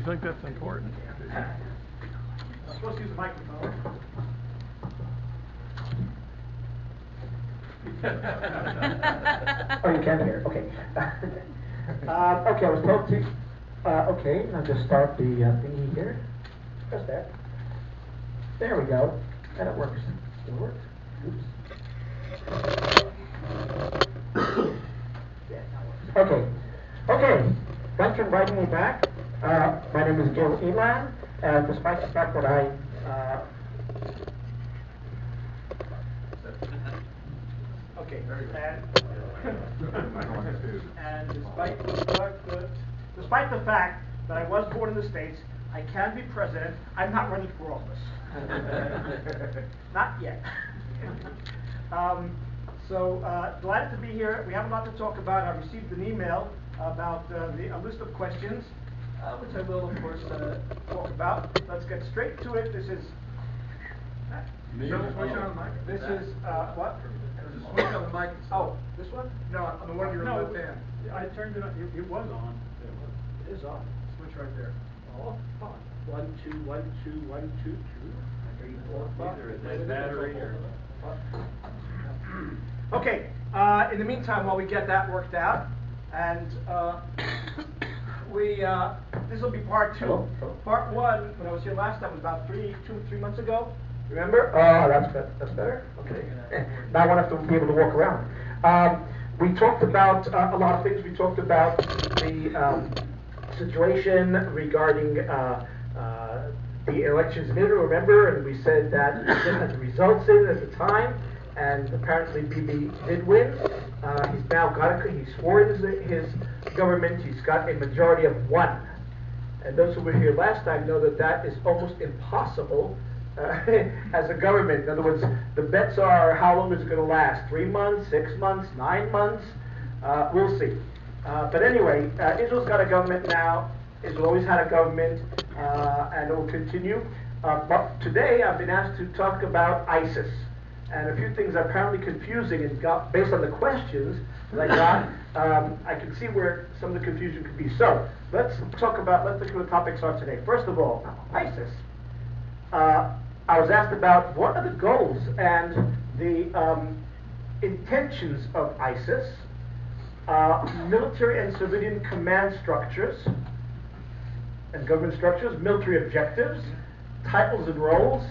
you think that's important? I'm supposed to use the microphone. Oh, you can hear. Okay. Okay, I was told to. Okay, I'll just start the thingy here. Press that. There we go. And it works. It works. Oops. Yeah, that works. Okay. Okay. Thanks for inviting me back. My name is Gil Elan. Despite the fact that I okay, and despite the fact that I was born in the States, I can be president. I'm not running for office. Not yet. Delighted to be here. We have a lot to talk about. I received an email about a list of questions, which I will, of course, talk about. Let's get straight to it. This is this is what? Switch on the mic. Oh, this one? No, on the one on your left hand. I turned it on. It was on. It is on. Switch right there. Oh, on. 1, 2, 1, 2, 1, 2, 3, 4, 5. Either a dead battery or... Okay, in the meantime, while we get that worked out, and this will be part 2. Hello? Part 1, when I was here last time, was about 2 or 3 months ago. Remember? Oh, that's better. Okay. Now I won't have to be able to walk around. We talked about a lot of things. We talked about the situation regarding the elections in Israel, remember? And we said that we didn't have the results in at the time, and apparently Bibi did win. He's now got he swore in his government. He's got a majority of 1. And those who were here last time know that that is almost impossible as a government. In other words, the bets are how long is it going to last? 3 months, 6 months, 9 months? We'll see. But anyway, Israel's got a government now. Israel always had a government, and it will continue. But today I've been asked to talk about ISIS. And a few things are apparently confusing, and based on the questions that I got, I can see where some of the confusion could be. So, let's look at what the topics are today. First of all, ISIS. I was asked about what are the goals and the intentions of ISIS, military and civilian command structures and government structures, military objectives, titles and roles,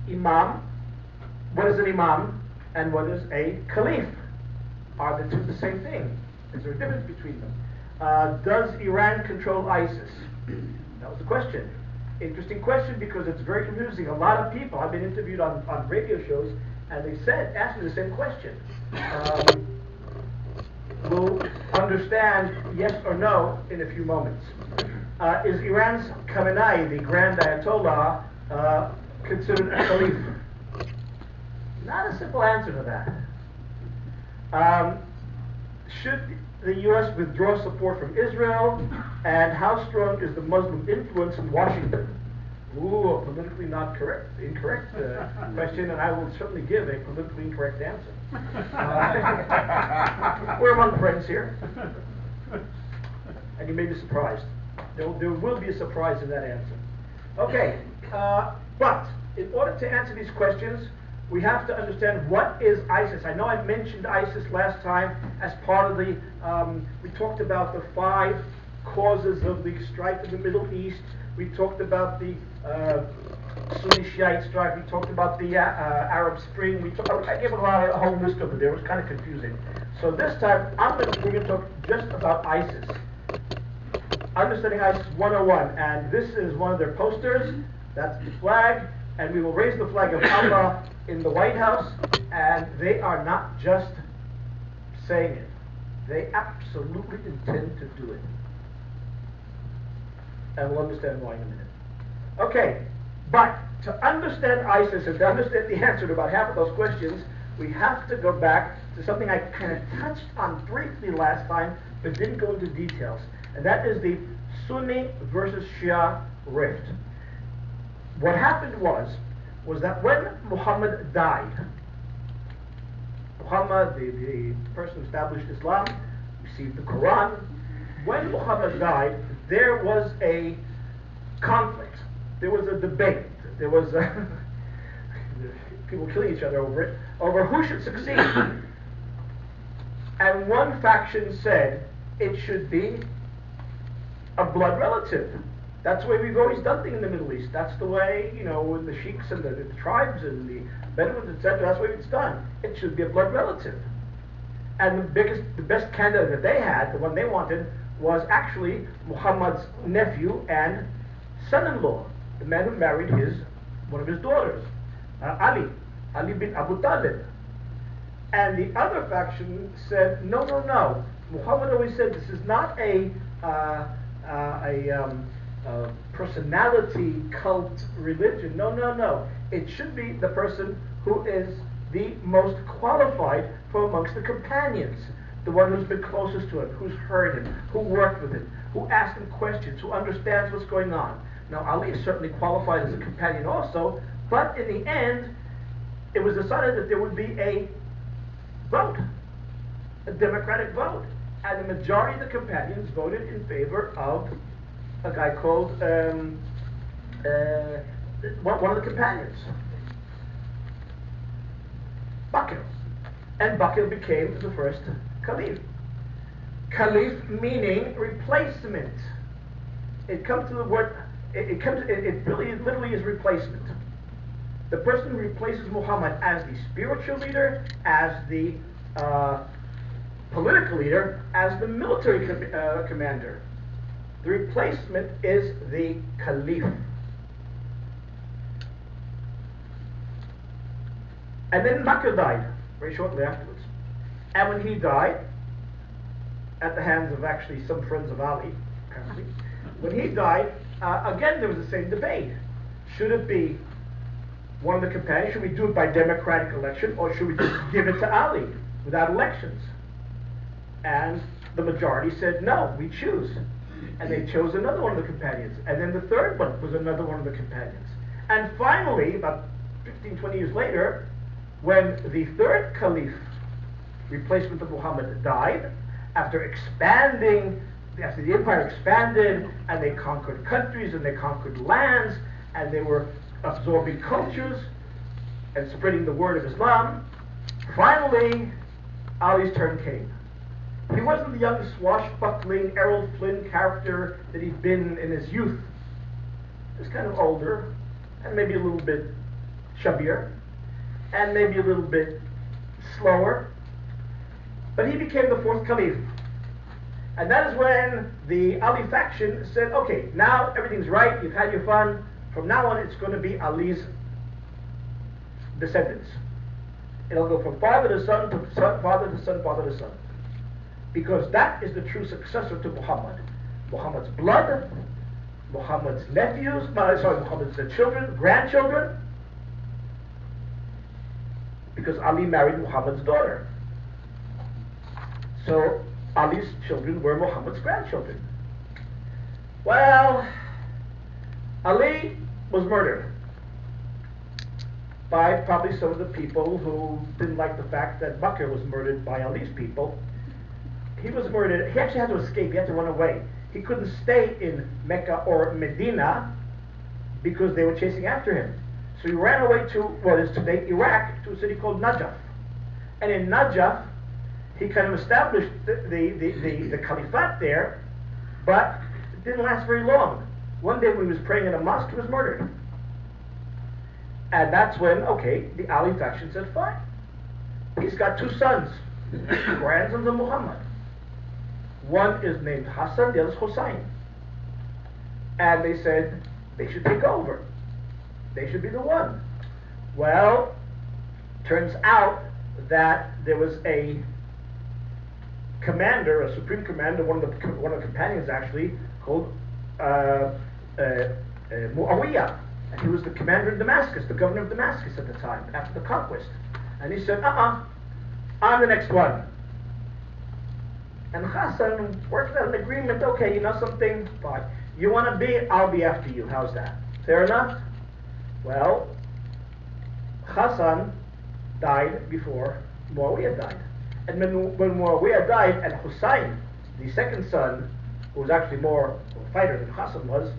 imam. What is an imam and what is a caliph? Are the two the same thing? Is there a difference between them? Does Iran control ISIS? That was the question. Interesting question because it's very confusing. A lot of people, I've been interviewed on radio shows, and they asked me the same question. We'll understand yes or no in a few moments. Is Iran's Khamenei, the Grand Ayatollah, considered a caliph? Not a simple answer to that. Should the U.S. withdraw support from Israel, and how strong is the Muslim influence in Washington? Ooh, a politically incorrect question, and I will certainly give a politically incorrect answer. We're among friends here, and you may be surprised. There will be a surprise in that answer. Okay, but in order to answer these questions, we have to understand what is ISIS. I know I mentioned ISIS last time as part of the, we talked about the 5 causes of the strife in the Middle East. We talked about the Sunni Shiite strife. We talked about the Arab Spring. I gave a whole list of it there. It was kind of confusing. So this time, we're going to talk just about ISIS. Understanding ISIS 101. And this is one of their posters. That's the flag. And we will raise the flag of Allah in the White House, and they are not just saying it. They absolutely intend to do it. And we'll understand why in a minute. Okay, but to understand ISIS and to understand the answer to about half of those questions, we have to go back to something I kind of touched on briefly last time, but didn't go into details. And that is the Sunni versus Shia rift. What happened was that when Muhammad died, Muhammad, the person who established Islam, received the Quran. When Muhammad died, there was a conflict. There was a debate. There was people killing each other over it, over who should succeed. And one faction said it should be a blood relative. That's the way we've always done things in the Middle East. That's the way, with the sheiks and the tribes and the Bedouins, etc. That's the way it's done. It should be a blood relative. And the best candidate that they had, the one they wanted, was actually Muhammad's nephew and son-in-law, the man who married one of his daughters, Ali bin Abu Talib. And the other faction said, no. Muhammad always said this is not a personality cult religion. No. It should be the person who is the most qualified from amongst the companions, the one who's been closest to him, who's heard him, who worked with him, who asked him questions, who understands what's going on. Now, Ali is certainly qualified as a companion also, but in the end, it was decided that there would be a vote, a democratic vote, and the majority of the companions voted in favor of a guy called one of the companions, Bakr. And Bakr became the first caliph. Caliph meaning replacement. It comes to the word. It really literally is replacement. The person who replaces Muhammad as the spiritual leader, as the political leader, as the military commander. The replacement is the caliph. And then Bakr died very shortly afterwards. And when he died, at the hands of actually some friends of Ali, apparently, when he died, again there was the same debate. Should it be one of the companions? Should we do it by democratic election, or should we just give it to Ali without elections? And the majority said, no, we choose. And they chose another one of the companions. And then the third one was another one of the companions. And finally, about 15, 20 years later, when the third caliph, replacement of Muhammad, died, after the empire expanded, and they conquered countries, and they conquered lands, and they were absorbing cultures, and spreading the word of Islam, finally, Ali's turn came. He wasn't the young swashbuckling Errol Flynn character that he'd been in his youth. He was kind of older, and maybe a little bit chubbier, and maybe a little bit slower. But he became the fourth caliph. And that is when the Ali faction said, okay, now everything's right, you've had your fun. From now on, it's going to be Ali's descendants. It'll go from father to son, to son, father to son, father to son. Because that is the true successor to Muhammad. Muhammad's blood, Muhammad's nephews, Muhammad's children, grandchildren. Because Ali married Muhammad's daughter. So Ali's children were Muhammad's grandchildren. Well, Ali was murdered by probably some of the people who didn't like the fact that Bakr was murdered by Ali's people. He was murdered. He actually had to escape. He had to run away. He couldn't stay in Mecca or Medina because they were chasing after him. So he ran away to what is today Iraq, to a city called Najaf. And in Najaf, he kind of established the caliphate there, but it didn't last very long. One day when he was praying in a mosque, he was murdered. And that's when, okay, the Ali faction said, fine. He's got two sons, grandsons of Muhammad. One is named Hassan, the other is Hussein. And they said they should take over. They should be the one. Well, turns out that there was a commander, a supreme commander, one of the companions actually, called Muawiyah. And he was the commander in Damascus, the governor of Damascus at the time, after the conquest. And he said, I'm the next one. And Hassan worked out an agreement, okay, you know something? Fine. You want to be, I'll be after you. How's that? Fair enough? Well, Hassan died before Muawiyah died. And when Muawiyah died, and Hussein, the second son, who was actually more of a fighter than Hassan was,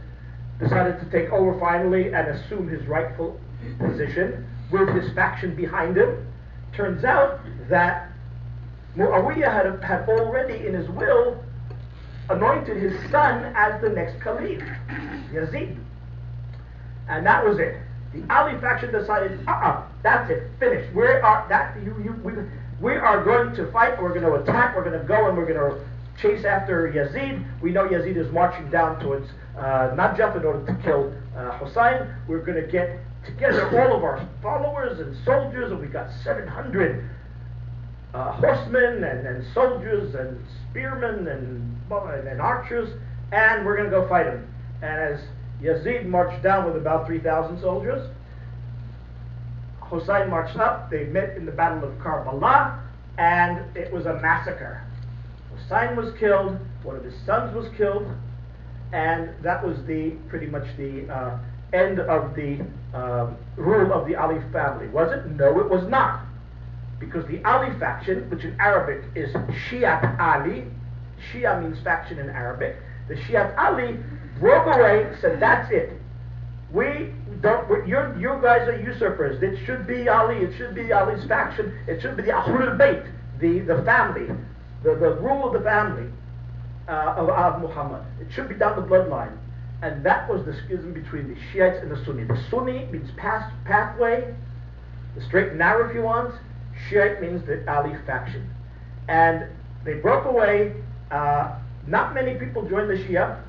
decided to take over finally and assume his rightful position with his faction behind him. Turns out that Muawiyah had already in his will anointed his son as the next caliph, Yazid. And that was it. The Ali faction decided, that's it, finished. We are going to fight, we're going to attack, we're going to go and we're going to chase after Yazid. We know Yazid is marching down towards Najaf in order to kill Hussein. We're going to get together all of our followers and soldiers, and we got 700 horsemen and soldiers and spearmen and archers, and we're going to go fight him. And as Yazid marched down with about 3,000 soldiers, Hussein marched up. They met in the Battle of Karbala, and it was a massacre. Hussein was killed, one of his sons was killed, and that was pretty much the end of the rule of the Ali family. Was it? No, it was not. Because the Ali faction, which in Arabic is Shi'at Ali, Shia means faction in Arabic, the Shi'at Ali broke away, said that's it. You guys are usurpers. It should be Ali, it should be Ali's faction, it should be the Ahlul Bayt, the family, the rule of the family of Muhammad. It should be down the bloodline. And that was the schism between the Shiites and the Sunni. The Sunni means pathway, the straight and narrow if you want. Shiite means the Ali faction. And they broke away. Not many people joined the Shia.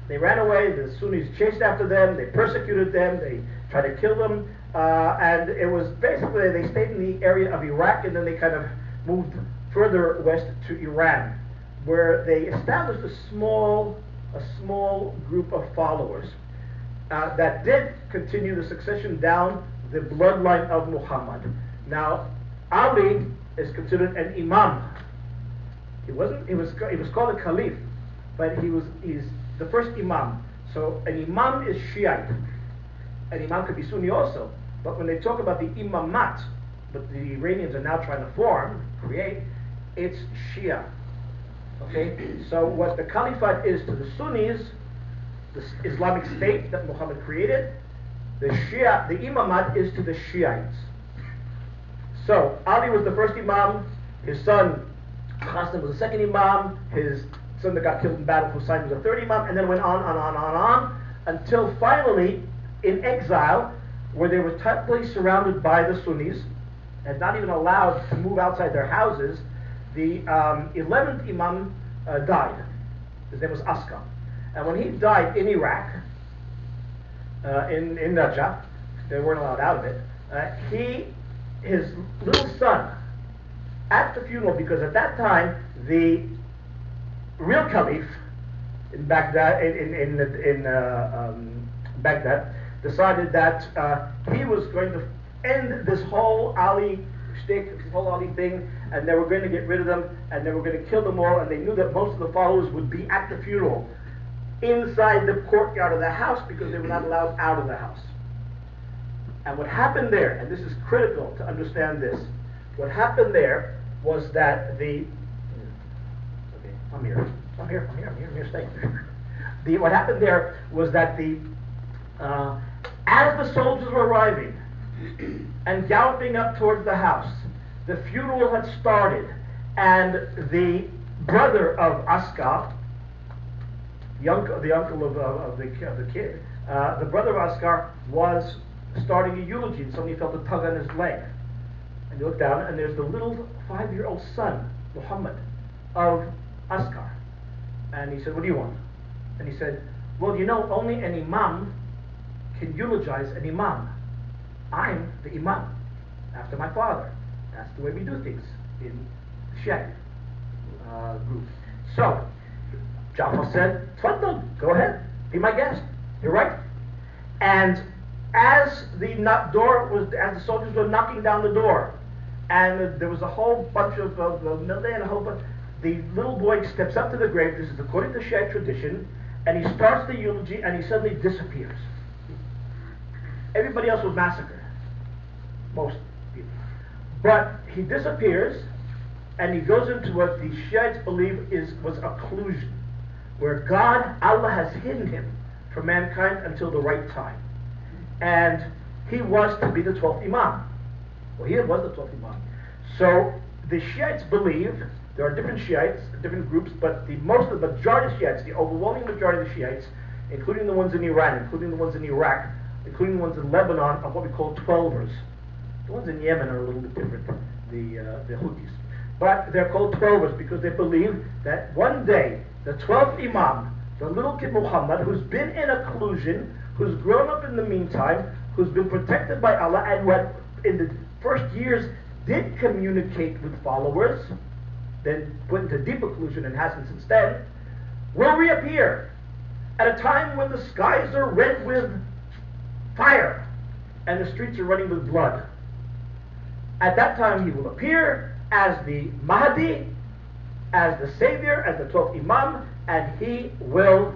They ran away. The Sunnis chased after them. They persecuted them. They tried to kill them. And it was basically, they stayed in the area of Iraq, and then they kind of moved further west to Iran, where they established a small group of followers that did continue the succession down the bloodline of Muhammad. Now, Ali is considered an imam. He was called a caliph, but he's the first imam. So an imam is Shiite. An imam could be Sunni also. But when they talk about the imamat, what the Iranians are now trying to create, it's Shia. Okay? So what the caliphate is to the Sunnis, the Islamic State that Muhammad created, the imamat is to the Shiites. So Ali was the first imam, his son Qasim was the second imam, his son that got killed in battle, Hussein, was the third imam, and then went on, until finally, in exile, where they were totally surrounded by the Sunnis, and not even allowed to move outside their houses, the 11th imam died. His name was Askar. And when he died in Iraq, in Najaf, they weren't allowed out of it, his little son, at the funeral, because at that time, the real caliph in Baghdad, Baghdad, decided that he was going to end this whole Ali shtick, this whole Ali thing, and they were going to get rid of them, and they were going to kill them all, and they knew that most of the followers would be at the funeral inside the courtyard of the house because they were not allowed out of the house. And what happened there, and this is critical to understand this, what happened there was that I'm here, stay. What happened there was that as the soldiers were arriving and galloping up towards the house, the funeral had started, and the brother of Askar, the uncle of the kid, the brother of Askar was starting a eulogy, and somebody felt a tug on his leg. And you look down, and there's the little 5-year-old son, Muhammad, of Askar. And he said, "What do you want?" And he said, "Well, you know, only an imam can eulogize an imam. I'm the imam, after my father. That's the way we do things in the Shia group." So, Jafar said, "Tfaddal, go ahead, be my guest. You're right." And as the soldiers were knocking down the door, and there was a whole bunch of the little boy steps up to the grave. This is according to Shia tradition, and he starts the eulogy, and he suddenly disappears. Everybody else was massacred, most people, but he disappears, and he goes into what the Shiites believe was occlusion, where Allah has hidden him for mankind until the right time. And he was to be the 12th Imam. Well, he was the 12th Imam. So the Shiites believe, there are different Shiites, different groups, but the majority of Shiites, the overwhelming majority of the Shiites, including the ones in Iran, including the ones in Iraq, including the ones in Lebanon, are what we call Twelvers. The ones in Yemen are a little bit different, the Houthis. But they're called Twelvers because they believe that one day the 12th Imam, the little kid Muhammad, who's been in a collusion, who's grown up in the meantime, who's been protected by Allah, and what in the first years did communicate with followers, then went into deeper collusion and hasn't since then, will reappear at a time when the skies are red with fire and the streets are running with blood. At that time he will appear as the Mahdi, as the Savior, as the 12th Imam, and he will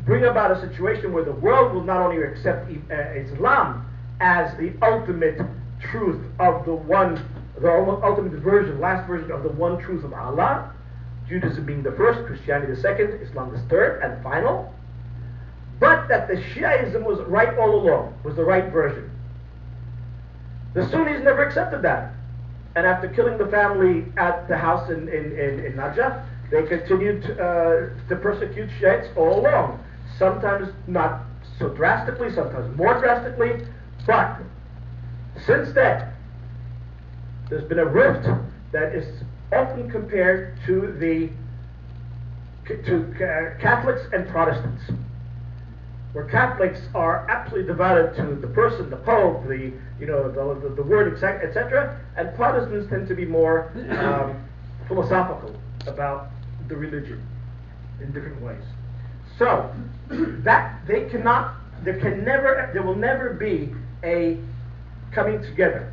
bring about a situation where the world will not only accept Islam as the ultimate truth of the ultimate version, last version of the one truth of Allah, Judaism being the first, Christianity the second, Islam the third and final, but that the Shiaism was right all along, was the right version. The Sunnis never accepted that. And after killing the family at the house in Najaf, they continued to persecute Shiites all along. Sometimes not so drastically, sometimes more drastically, but since then, there's been a rift that is often compared to Catholics and Protestants, where Catholics are absolutely devoted to the person, the Pope, the word, etc., and Protestants tend to be more philosophical about the religion in different ways. So that there will never be a coming together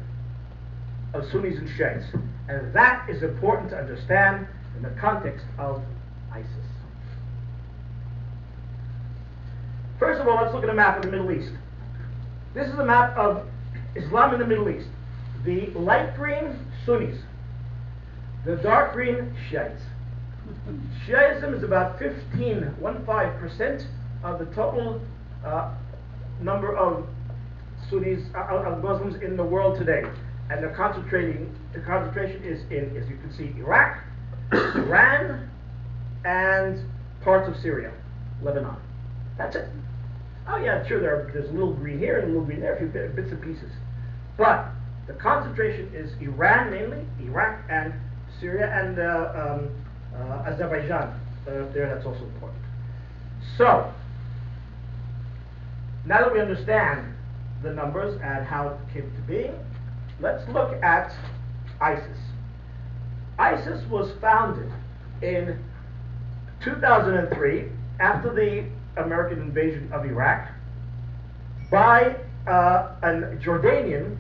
of Sunnis and Shiites, and that is important to understand in the context of ISIS. First of all, let's look at a map of the Middle East. This is a map of Islam in the Middle East. The light green, Sunnis. The dark green, Shiites. Shiism is about 15% of the total number of Sunnis, of Muslims in the world today. And the concentration is in, as you can see, Iraq, Iran, and parts of Syria, Lebanon. That's it. Oh yeah, sure, there's a little green here and a little green there, a few bits and pieces. But the concentration is Iran mainly, Iraq, and Syria, and Azerbaijan. There, that's also important. So, now that we understand the numbers and how it came to be, let's look at ISIS. ISIS was founded in 2003 after the American invasion of Iraq by a Jordanian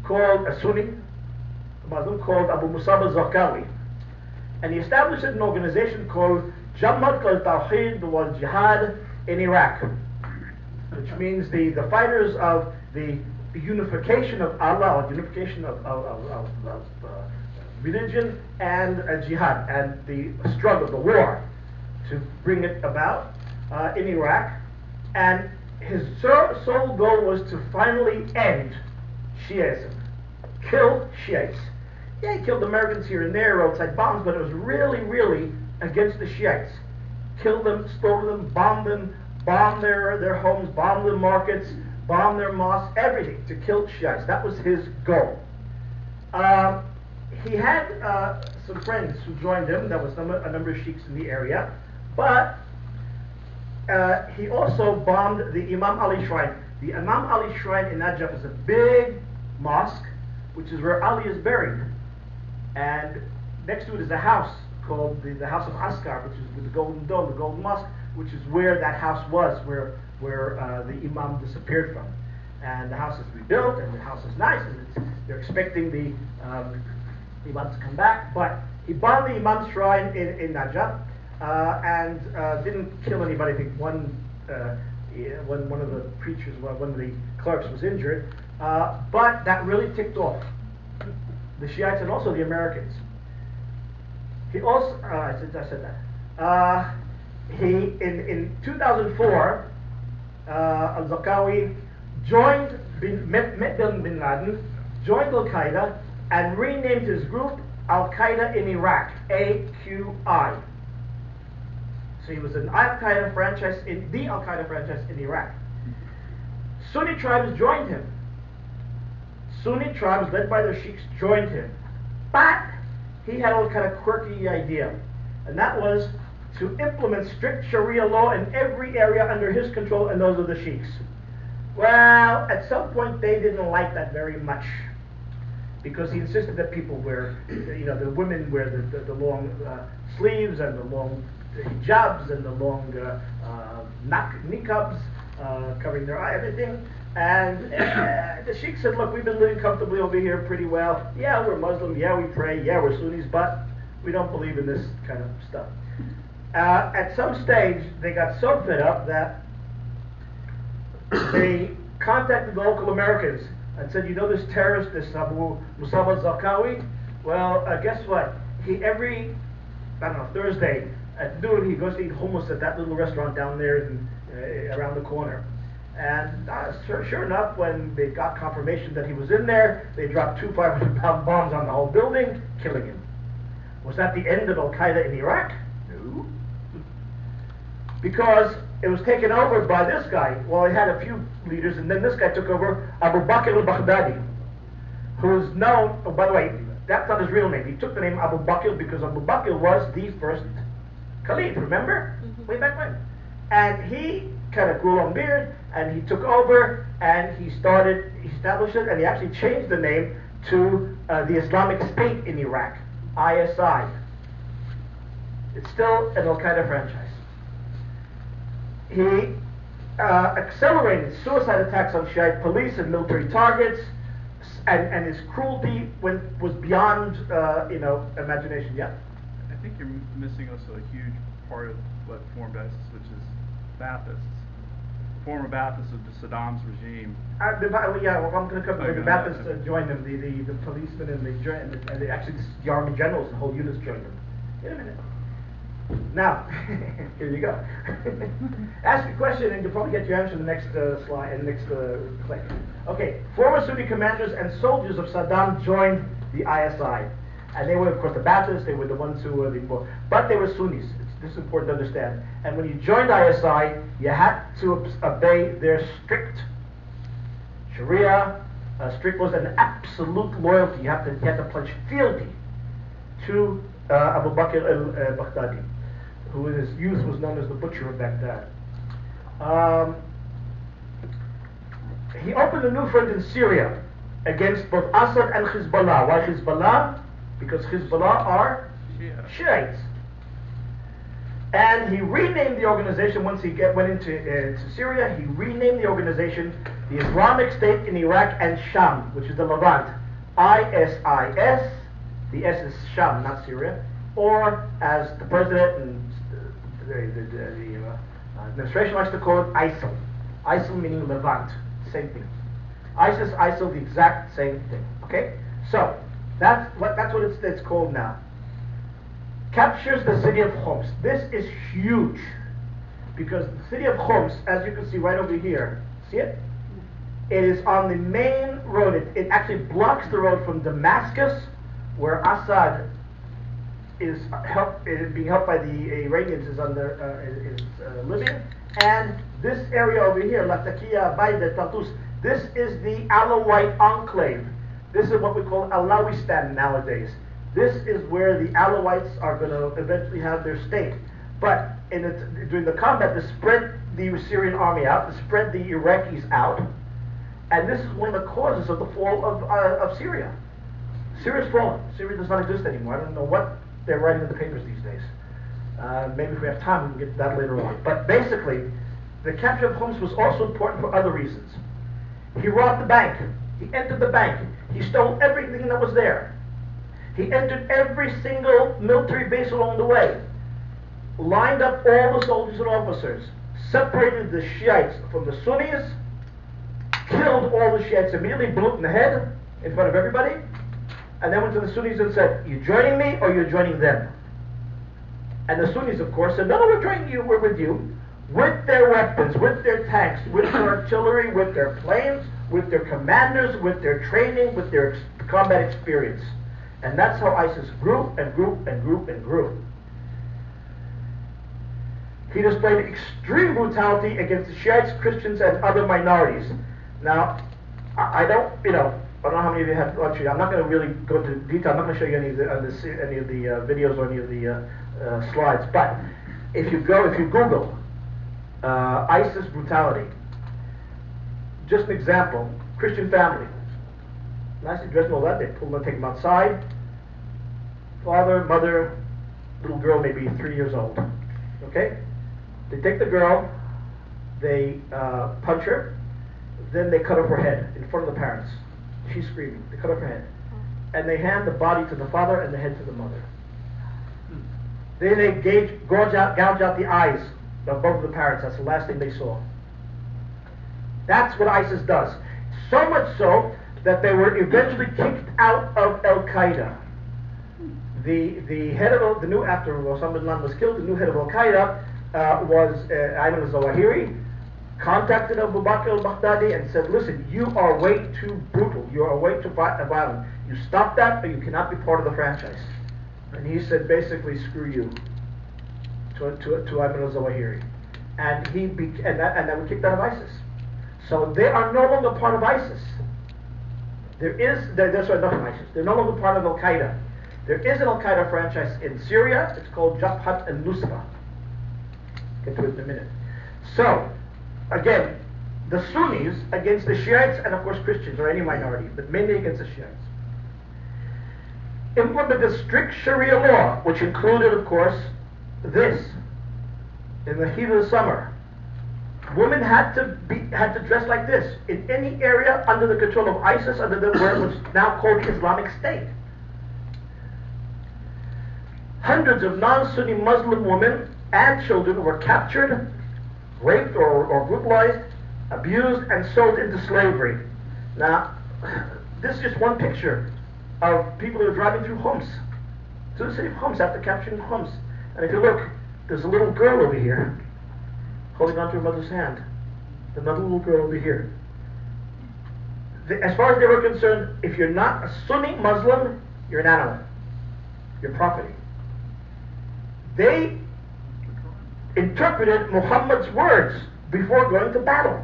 called a Sunni Muslim called Abu Musab al-Zarqawi, and he established an organization called Jamaat al-Tawheed wal Jihad in Iraq, which means the fighters of the unification of Allah, or unification of religion and jihad, and the struggle, the war to bring it about in Iraq. And his sole goal was to finally end Shiism, kill Shiites. Yeah, he killed Americans here and there, outside bombs, but it was really against the Shiites. Killed them, stole them, bombed their homes, bombed their markets, bombed their mosques, everything to kill Shiites. That was his goal. He had some friends who joined him. There was a number of sheikhs in the area, but he also bombed the Imam Ali Shrine. The Imam Ali Shrine in Najaf is a big mosque, which is where Ali is buried. And next to it is a house called the House of Askar, which is with the golden dome, the golden mosque, which is where that house was, where the Imam disappeared from. And the house is rebuilt, and the house is nice, and they're expecting the Imam to come back. But he bombed the Imam's shrine in Najaf, and didn't kill anybody. I think one of the preachers, one of the clerks was injured, but that really ticked off the Shiites and also the Americans. He also, I said that. in 2004, al-Zarqawi met bin Laden, joined Al-Qaeda, and renamed his group Al-Qaeda in Iraq, AQI. So he was an Al-Qaeda franchise, the Al-Qaeda franchise in Iraq. Sunni tribes joined him. Sunni tribes led by their sheikhs joined him. But he had a kind of quirky idea, and that was to implement strict Sharia law in every area under his control and those of the sheikhs. Well, at some point they didn't like that very much, because he insisted that people wear, the women wear the long sleeves and the long hijabs and the long niqabs covering their eye, everything. And the sheikh said, look, we've been living comfortably over here pretty well. Yeah, we're Muslim. Yeah, we pray. Yeah, we're Sunnis, but we don't believe in this kind of stuff. At some stage, they got so fed up that they contacted the local Americans and said, this terrorist, this Abu Musab al-Zarqawi, well, guess what? He every, Thursday at noon, he goes to eat hummus at that little restaurant down there around the corner. And sure enough, when they got confirmation that he was in there, they dropped 2 500-pound bombs on the whole building, killing him. Was that the end of Al-Qaeda in Iraq? No. Because it was taken over by this guy. Well, he had a few leaders, and then this guy took over, Abu Bakr al-Baghdadi, who is known, oh, by the way, that's not his real name. He took the name Abu Bakr because Abu Bakr was the first caliph, remember? Way back when. And he kind of grew a long beard, and he took over, and he established it, and he actually changed the name to the Islamic State in Iraq, ISI. It's still an Al-Qaeda franchise. He accelerated suicide attacks on Shiite police and military targets, and his cruelty was beyond, imagination. Yeah. I think you're missing also a huge part of what formed ISIS, which is Ba'athists. Former Ba'athists of Saddam's regime. I'm going to come to the Ba'athists joined them, the policemen and actually the army generals and whole units joined them. In a minute. Now, here you go. Ask a question and you'll probably get your answer in the next slide and next click. Okay, former Sunni commanders and soldiers of Saddam joined the ISI. And they were, of course, the Ba'athists. They were the ones who were but they were Sunnis. This is important to understand. And when you joined ISI, you had to obey their strict Sharia. Strict was an absolute loyalty. You had to pledge fealty to Abu Bakr al-Baghdadi, who in his youth was known as the Butcher of Baghdad. He opened a new front in Syria against both Assad and Hezbollah. Why Hezbollah? Because Hezbollah are Shiites. And he renamed the organization once he went into Syria. He renamed the organization the Islamic State in Iraq and Sham, which is the Levant. ISIS. The S is Sham, not Syria. Or as the president and the administration likes to call it, ISIL. ISIL meaning Levant. Same thing. ISIS, ISIL, the exact same thing. Okay? So, that's what it's called now. Captures the city of Homs. This is huge, because the city of Homs, as you can see right over here, see it? It is on the main road. It actually blocks the road from Damascus, where Assad is being helped by the Iranians, is living, and this area over here, Latakia, Baida, Tartus. This is the Alawite enclave. This is what we call Alawistan nowadays. This is where the Alawites are going to eventually have their state. But during the combat, they spread the Syrian army out, they spread the Iraqis out, and this is one of the causes of the fall of Syria. Syria's fallen. Syria does not exist anymore. I don't know what they're writing in the papers these days. Maybe if we have time, we can get to that later on. But basically, the capture of Homs was also important for other reasons. He robbed the bank. He entered the bank. He stole everything that was there. He entered every single military base along the way, lined up all the soldiers and officers, separated the Shiites from the Sunnis, killed all the Shiites immediately, blew it in the head in front of everybody, and then went to the Sunnis and said, "You joining me or you're joining them?" And the Sunnis, of course, said, no, we're joining you, we're with you, with their weapons, with their tanks, with their artillery, with their planes, with their commanders, with their training, with their combat experience. And that's how ISIS grew and grew and grew and grew. He displayed extreme brutality against the Shiites, Christians, and other minorities. Now, I don't know how many of you have luxury. I'm not going to really go into detail. I'm not going to show you any of the videos or any of the slides. But if you Google ISIS brutality, just an example: Christian family, nicely dressed and all that. They pull them, take them outside. Father, mother, little girl, maybe 3 years old. Okay, they take the girl, they punch her, then they cut off her head in front of the parents. She's screaming. They cut off her head, and they hand the body to the father and the head to the mother. Then they gouge out the eyes of both of the parents. That's the last thing they saw. That's what ISIS does. So much so that they were eventually kicked out of Al Qaeda. The head of the new, after Osama bin Laden was killed, the new head of Al Qaeda was Ayman al-Zawahiri. Contacted Abu Bakr al-Baghdadi and said, listen, you are way too brutal, you are way too violent. You stop that or you cannot be part of the franchise. And he said, basically, screw you to Ayman al-Zawahiri. And they were kicked out of ISIS. So they are no longer part of ISIS. They're not ISIS. They're no longer part of Al Qaeda. There is an Al Qaeda franchise in Syria. It's called Jabhat al-Nusra. Get to it in a minute. So, again, the Sunnis against the Shiites and of course Christians or any minority, but mainly against the Shiites, implemented strict Sharia law, which included, of course, this. In the heat of the summer, women had to dress like this in any area under the control of ISIS, where it was now called the Islamic State. Hundreds of non-Sunni Muslim women and children were captured, raped or brutalized, abused, and sold into slavery. Now, this is just one picture of people who are driving through Homs, to the city of Homs, after capturing Homs. And if you look, there's a little girl over here, holding onto her mother's hand. Another little girl over here. As far as they were concerned, if you're not a Sunni Muslim, you're an animal. You're property. They interpreted Muhammad's words before going to battle.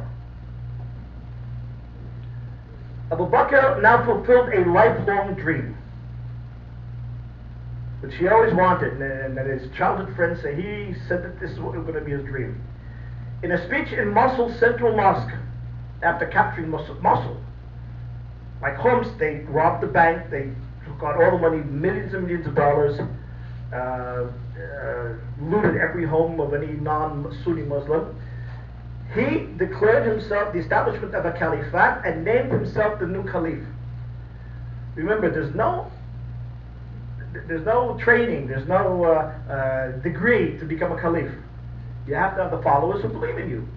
Abu Bakr now fulfilled a lifelong dream, which he always wanted, and his childhood friends say he said that this is what was going to be his dream. In a speech in Mosul's Central Mosque, after capturing Mosul, like Homs, they robbed the bank, they took out all the money, millions and millions of dollars, looted every home of any non-Sunni Muslim. He declared himself the establishment of a caliphate and named himself the new caliph. Remember, there's no training, there's no degree to become a caliph. You have to have the followers who believe in you.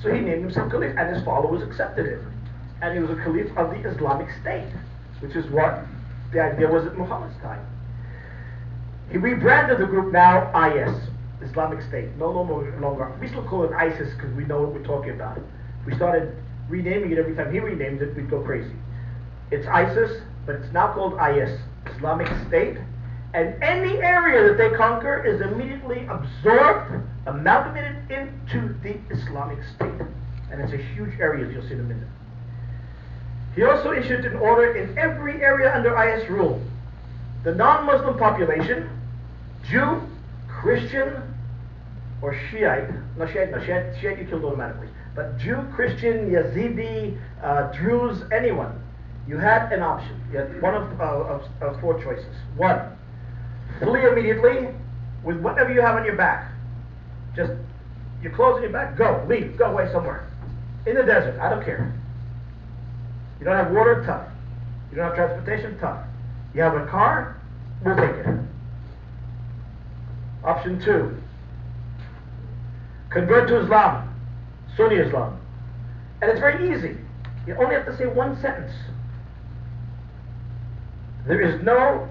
So he named himself caliph, and his followers accepted it. And he was a caliph of the Islamic State, which is what the idea was at Muhammad's time. He rebranded the group now IS, Islamic State. No longer. We still call it ISIS because we know what we're talking about. If we started renaming it every time he renamed it, we'd go crazy. It's ISIS, but it's now called IS, Islamic State. And any area that they conquer is immediately absorbed, amalgamated into the Islamic State. And it's a huge area, as you'll see in a minute. He also issued an order in every area under IS rule. The non-Muslim population, Jew, Christian, or Shiite, Shiite you killed automatically, but Jew, Christian, Yazidi, Druze, anyone, you had an option. You had one of four choices. One, flee immediately with whatever you have on your back. Just your clothes on your back, go, leave, go away somewhere. In the desert, I don't care. You don't have water, tough. You don't have transportation, tough. You have a car, we'll take it. Option two, convert to Islam, Sunni Islam. And it's very easy. You only have to say one sentence. There is no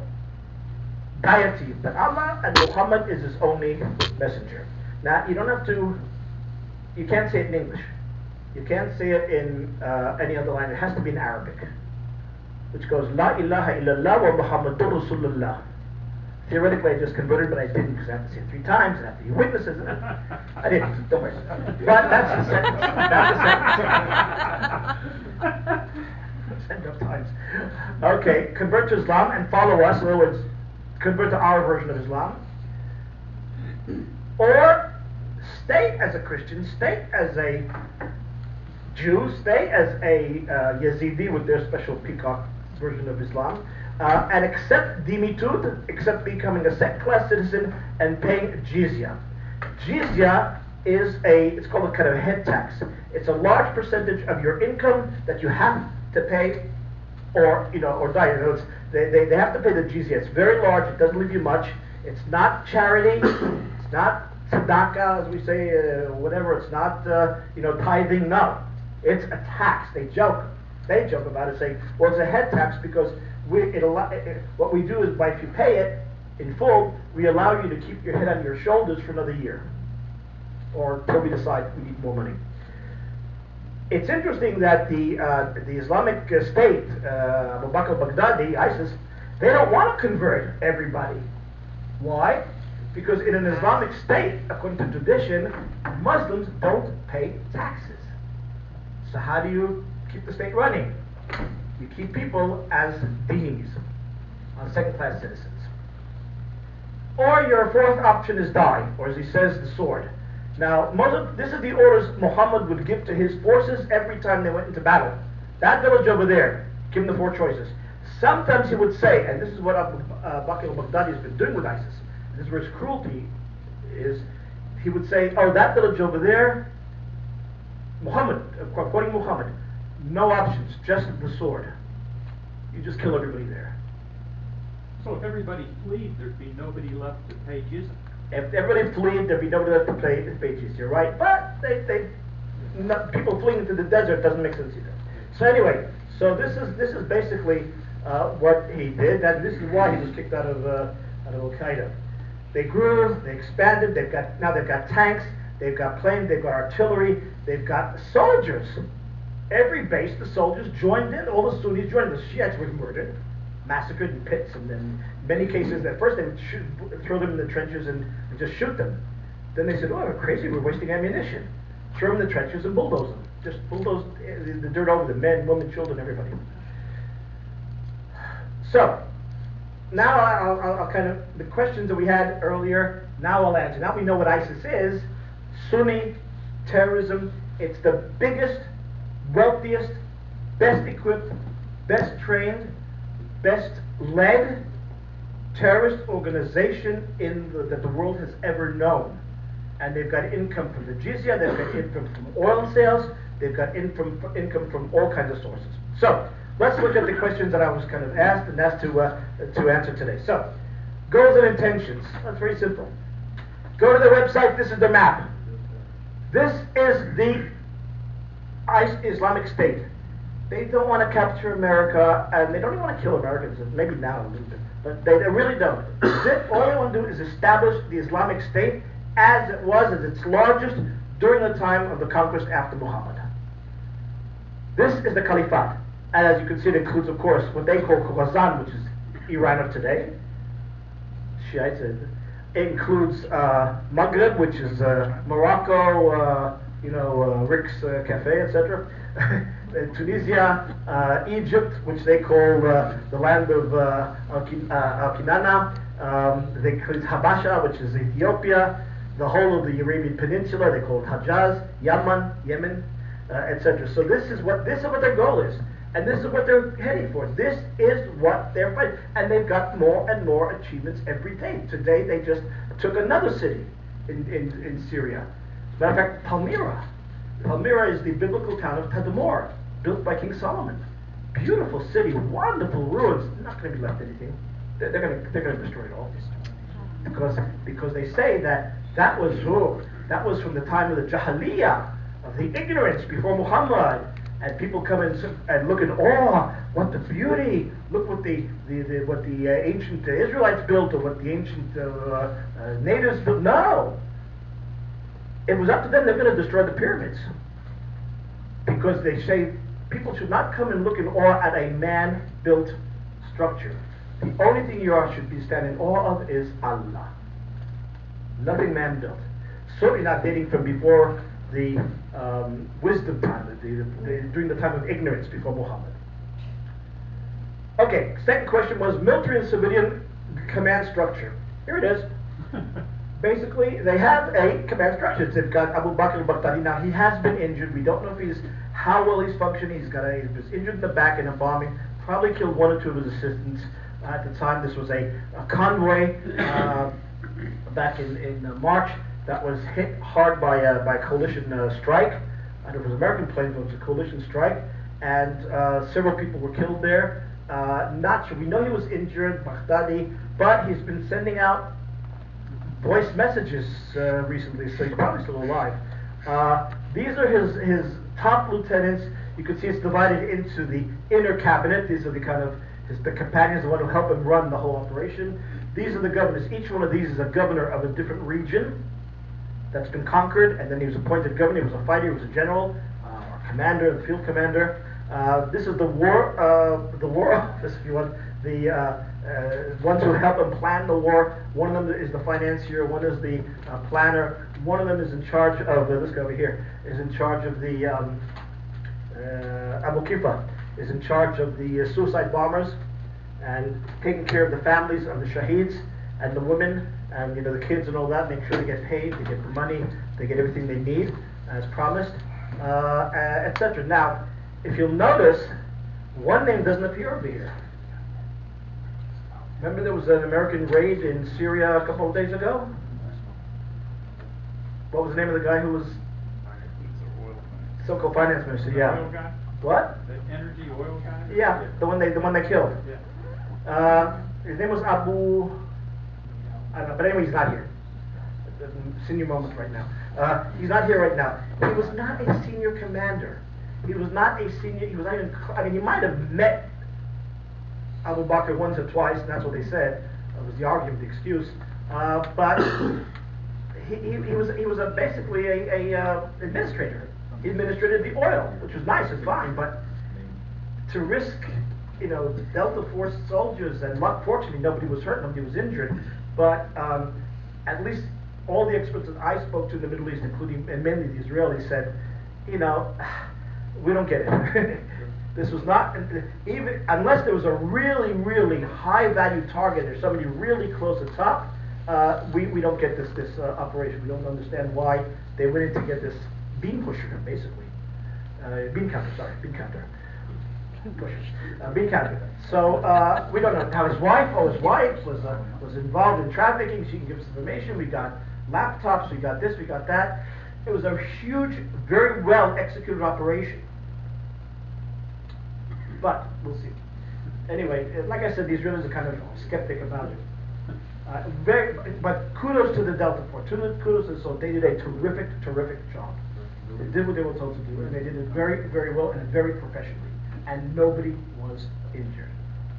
deity, but Allah and Muhammad is his only messenger. Now, you don't have to, you can't say it in English. You can't say it in any other language. It has to be in Arabic, which goes, La ilaha illallah wa Muhammadur Rasulullah. Theoretically, I just converted, but I didn't because I have to say it 3 times and I have to hear witnesses. I didn't, don't worry. But that's the sentence. That's the sentence. End of times. Okay, convert to Islam and follow us. In other words, convert to our version of Islam. Or stay as a Christian, stay as a Jew, stay as a Yazidi with their special peacock version of Islam, and accept dimitud, accept becoming a second class citizen and paying jizya. Jizya is it's called a kind of head tax. It's a large percentage of your income that you have to pay or die. In other words, they have to pay the jizya. It's very large, it doesn't leave you much. It's not charity, it's not tzedakah, as we say, whatever, it's not tithing, no. It's a tax. They joke about it, saying, well, it's a head tax because what we do is, if you pay it in full, we allow you to keep your head on your shoulders for another year, or till we decide we need more money. It's interesting that the Islamic State, Abu Bakr al-Baghdadi, ISIS, they don't want to convert everybody. Why? Because in an Islamic state, according to tradition, Muslims don't pay taxes. So how do you keep the state running? You keep people as beings, as second-class citizens. Or your fourth option is die, or as he says, the sword. Now, this is the orders Muhammad would give to his forces every time they went into battle. That village over there, give them the 4 choices. Sometimes he would say, and this is what Bakr al-Baghdadi has been doing with ISIS, this is where his cruelty is, he would say, oh, that village over there, Muhammad, quoting Muhammad, no options, just the sword. You just kill everybody there. So if everybody fled, there'd be nobody left to pay jizya. If everybody fled, there'd be nobody left to pay jizya, right? But people fleeing into the desert doesn't make sense either. So anyway, so this is basically what he did, and this is why he was kicked out of Al-Qaeda. They grew, they expanded. Now they've got tanks, they've got planes, they've got artillery, they've got soldiers. Every base, the soldiers joined in. All the Sunnis joined. The Shiites were murdered, massacred in pits, and then in many cases, at first they would throw them in the trenches and just shoot them. Then they said, "Oh, we're crazy. We're wasting ammunition. Throw them in the trenches and bulldoze them. Just bulldoze the dirt over them, men, women, children, everybody." So now I'll kind of, the questions that we had earlier, now I'll answer. Now we know what ISIS is. Sunni terrorism. It's the biggest, wealthiest, best equipped, best trained, best led terrorist organization that the world has ever known. And they've got income from the jizya, they've got income from oil sales, they've got income from all kinds of sources. So let's look at the questions that I was kind of asked and asked to answer today. So, goals and intentions. That's very simple. Go to their website. This is the map. This is the Islamic State. They don't want to capture America, and they don't even want to kill Americans. Maybe now a little bit, but they really don't. All they want to do is establish the Islamic State as it was, as its largest during the time of the conquest after Muhammad. This is the Caliphate. And as you can see, it includes, of course, what they call Khorasan, which is Iran of today. Shiites. It includes Maghreb, which is Morocco, Rick's Cafe, etc. Tunisia, Egypt, which they call the land of Al-Kinana. They include Habasha, which is Ethiopia. The whole of the Arabian Peninsula, they call it Hijaz, Yemen, etc. So this is what their goal is. And this is what they're heading for. This is what they're fighting. And they've got more and more achievements every day. Today they just took another city in Syria. As a matter of fact, Palmyra. Palmyra is the biblical town of Tadmor, built by King Solomon. Beautiful city, wonderful ruins. Not going to be left anything. They're going to destroy it all. Because they say that was from the time of the Jahiliyyah, of the ignorance before Muhammad. and people come in and look in awe. What the beauty! Look what the ancient Israelites built, or what the ancient natives built. No, it was up to them. They're going to destroy the pyramids because they say people should not come and look in awe at a man-built structure. The only thing you should be standing in awe of is Allah. Nothing man-built. Certainly not dating from before the wisdom time, during the time of ignorance before Muhammad. Okay, second question was military and civilian command structure. Here it is. Basically, they have a command structure. They've got Abu Bakr al-Baghdadi. Now, he has been injured. We don't know if how well he's functioning. He was injured in the back in a bombing. Probably killed one or two of his assistants. At the time, this was a convoy back in March that was hit hard by coalition strike. And it was American planes, but it was a coalition strike. And several people were killed there. Not sure. We know he was injured, Baghdadi, but he's been sending out voice messages recently, so he's probably still alive. These are his top lieutenants. You can see it's divided into the inner cabinet. These are the kind of the companions, the one who help him run the whole operation. These are the governors. Each one of these is a governor of a different region that's been conquered, and then he was appointed governor. He was a fighter. He was a general, or commander, the field commander. This is the war office, if you want. The ones who help him plan the war. One of them is the financier. One is the planner. One of them is in charge of this guy over here is in charge of the Abu Kifa is in charge of the suicide bombers and taking care of the families of the shaheeds and the women and the kids and all that. Make sure they get paid, they get the money, they get everything they need as promised, etc. Now, if you'll notice, one name doesn't appear over here. Remember there was an American raid in Syria a couple of days ago? What was the name of the guy who was so-called finance minister? Yeah. Oil guy? What? The energy oil guy? Yeah, the one they killed. Yeah. His name was Abu. I don't know, but anyway, he's not here. Senior moment right now. He's not here right now. He was not a senior commander. He was not a senior. He was not even. I mean, he might have met Abu Bakr once or twice, and that's what they said. That was the argument, the excuse. But he was basically a administrator. He administrated the oil, which was nice and fine, but to risk, the Delta Force soldiers, and fortunately nobody was hurt, nobody was injured, but at least all the experts that I spoke to in the Middle East, including and mainly the Israelis, said, we don't get it. This was not, even unless there was a really, really high value target or somebody really close at top, we don't get this operation. We don't understand why they went in to get this beam pusher, basically. Beam counter. Beam counter. So we don't know. Now his wife was involved in trafficking. She can give us information. We got laptops. We got this. We got that. It was a huge, very well executed operation. But we'll see. Anyway, like I said, the Israelis are kind of skeptic about it. But kudos to the Delta Force. Kudos to so they did a terrific job. They did what they were told to do, and they did it very, very well and very professionally. And nobody was injured.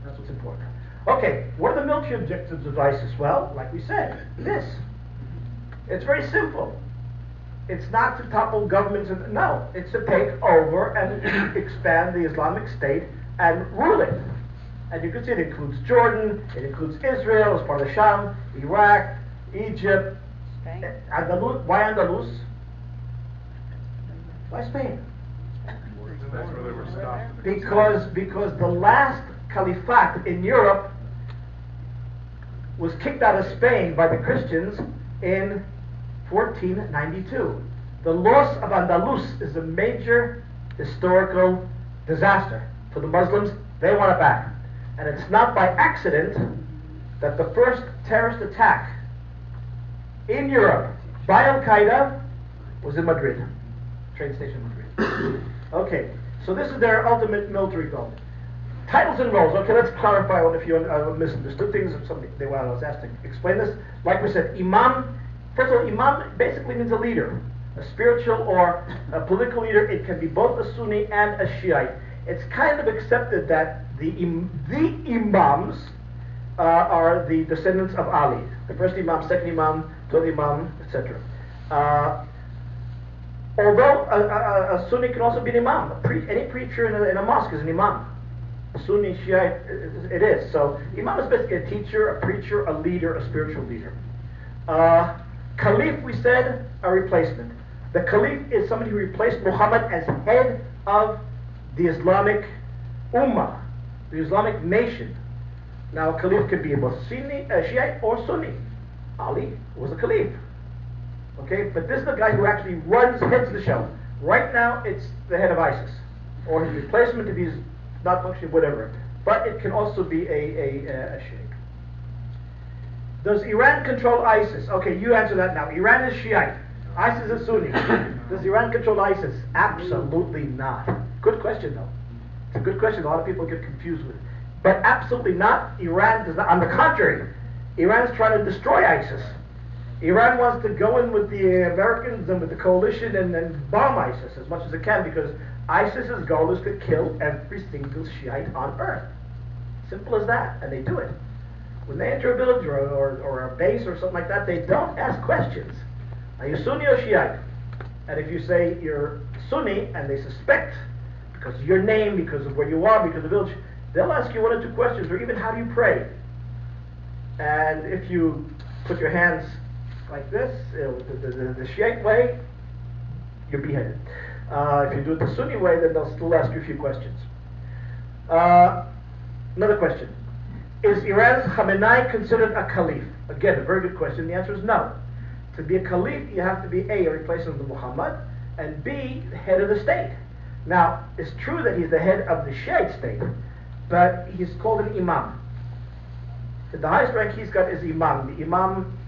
That's what's important. Okay, what are the military objectives of ISIS? Well, like we said, this. It's very simple. It's not to topple governments. No, it's to take over and expand the Islamic State and rule it. And you can see it includes Jordan, it includes Israel as part of Sham, Iraq, Egypt, Andalus. Why Andalus? Why Spain? That's where they were stopped. Because the last caliphate in Europe was kicked out of Spain by the Christians in 1492. The loss of Andalus is a major historical disaster for the Muslims. They want it back. And it's not by accident that the first terrorist attack in Europe by Al-Qaeda was in Madrid. Train station in Madrid. Okay, so this is their ultimate military goal. Titles and roles. Okay, let's clarify what if you misunderstood things. I was asked to explain this. Like we said, Imam. First of all, Imam basically means a leader. a spiritual or a political leader. It can be both a Sunni and a Shiite. It's kind of accepted that the imams are the descendants of Ali. The first imam, second imam, third imam, etc. Although a Sunni can also be an imam. Any preacher in a mosque is an imam. Sunni, Shiite, it is. So imam is basically a teacher, a preacher, a leader, a spiritual leader. Caliph, we said, a replacement. The Caliph is somebody who replaced Muhammad as head of the Islamic Ummah, the Islamic nation. Now, a Caliph could be both Sunni, Shiite or Sunni. Ali was a Caliph. Okay, but this is the guy who actually heads the show. Right now, it's the head of ISIS, or his replacement if he's not functioning, whatever. But it can also be a sheikh. Does Iran control ISIS? Okay, you answer that now. Iran is Shiite. ISIS is Sunni. Does Iran control ISIS? Absolutely not. Good question, though. It's a good question. A lot of people get confused with it. But absolutely not. Iran does not. On the contrary, Iran is trying to destroy ISIS. Iran wants to go in with the Americans and with the coalition and bomb ISIS as much as it can, because ISIS's goal is to kill every single Shiite on earth. Simple as that. And they do it. When they enter a village or a base or something like that, they don't ask questions. Are you Sunni or Shiite? And if you say you're Sunni and they suspect, because of your name, because of where you are, because of the village, they'll ask you one or two questions, or even how do you pray? And if you put your hands like this, the Shiite way, you're beheaded. If you do it the Sunni way, then they'll still ask you a few questions. Another question. Is Iran's Khamenei considered a caliph? Again, a very good question. The answer is no. To be a caliph, you have to be A, a replacement of Muhammad, and B, the head of the state. Now, it's true that he's the head of the Shiite state, but he's called an imam. The highest rank he's got is imam. The imam,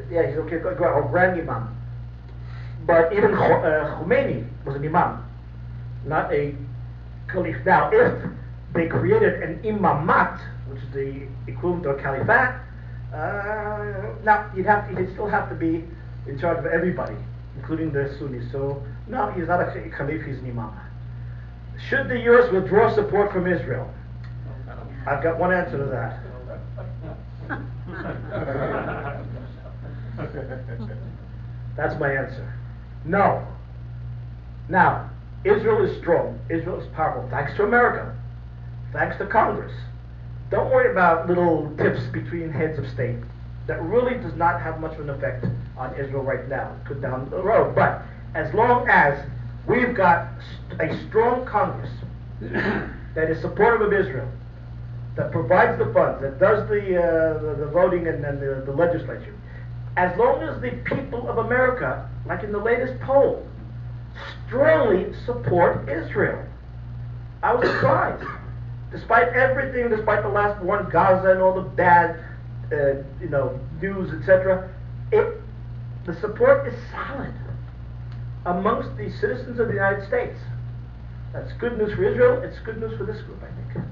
he's okay, or grand imam. But even Khomeini was an imam, not a caliph. Now, if they created an imamat, which is the equivalent of a caliphate, now he'd still have to be in charge of everybody, including the Sunnis. So no, he's not a caliph, he's an imam. Should the US withdraw support from Israel? I've got one answer to that. That's my answer. No. Now, Israel is strong. Israel is powerful. Thanks to America. Thanks to Congress. Don't worry about little tips between heads of state. That really does not have much of an effect on Israel right now. Could down the road. But as long as we've got a strong Congress that is supportive of Israel, that provides the funds, that does the voting and the legislature, as long as the people of America, like in the latest poll, strongly support Israel. I was surprised. Despite everything, despite the last war in Gaza and all the bad, news, etc., the support is solid amongst the citizens of the United States. That's good news for Israel. It's good news for this group, I think.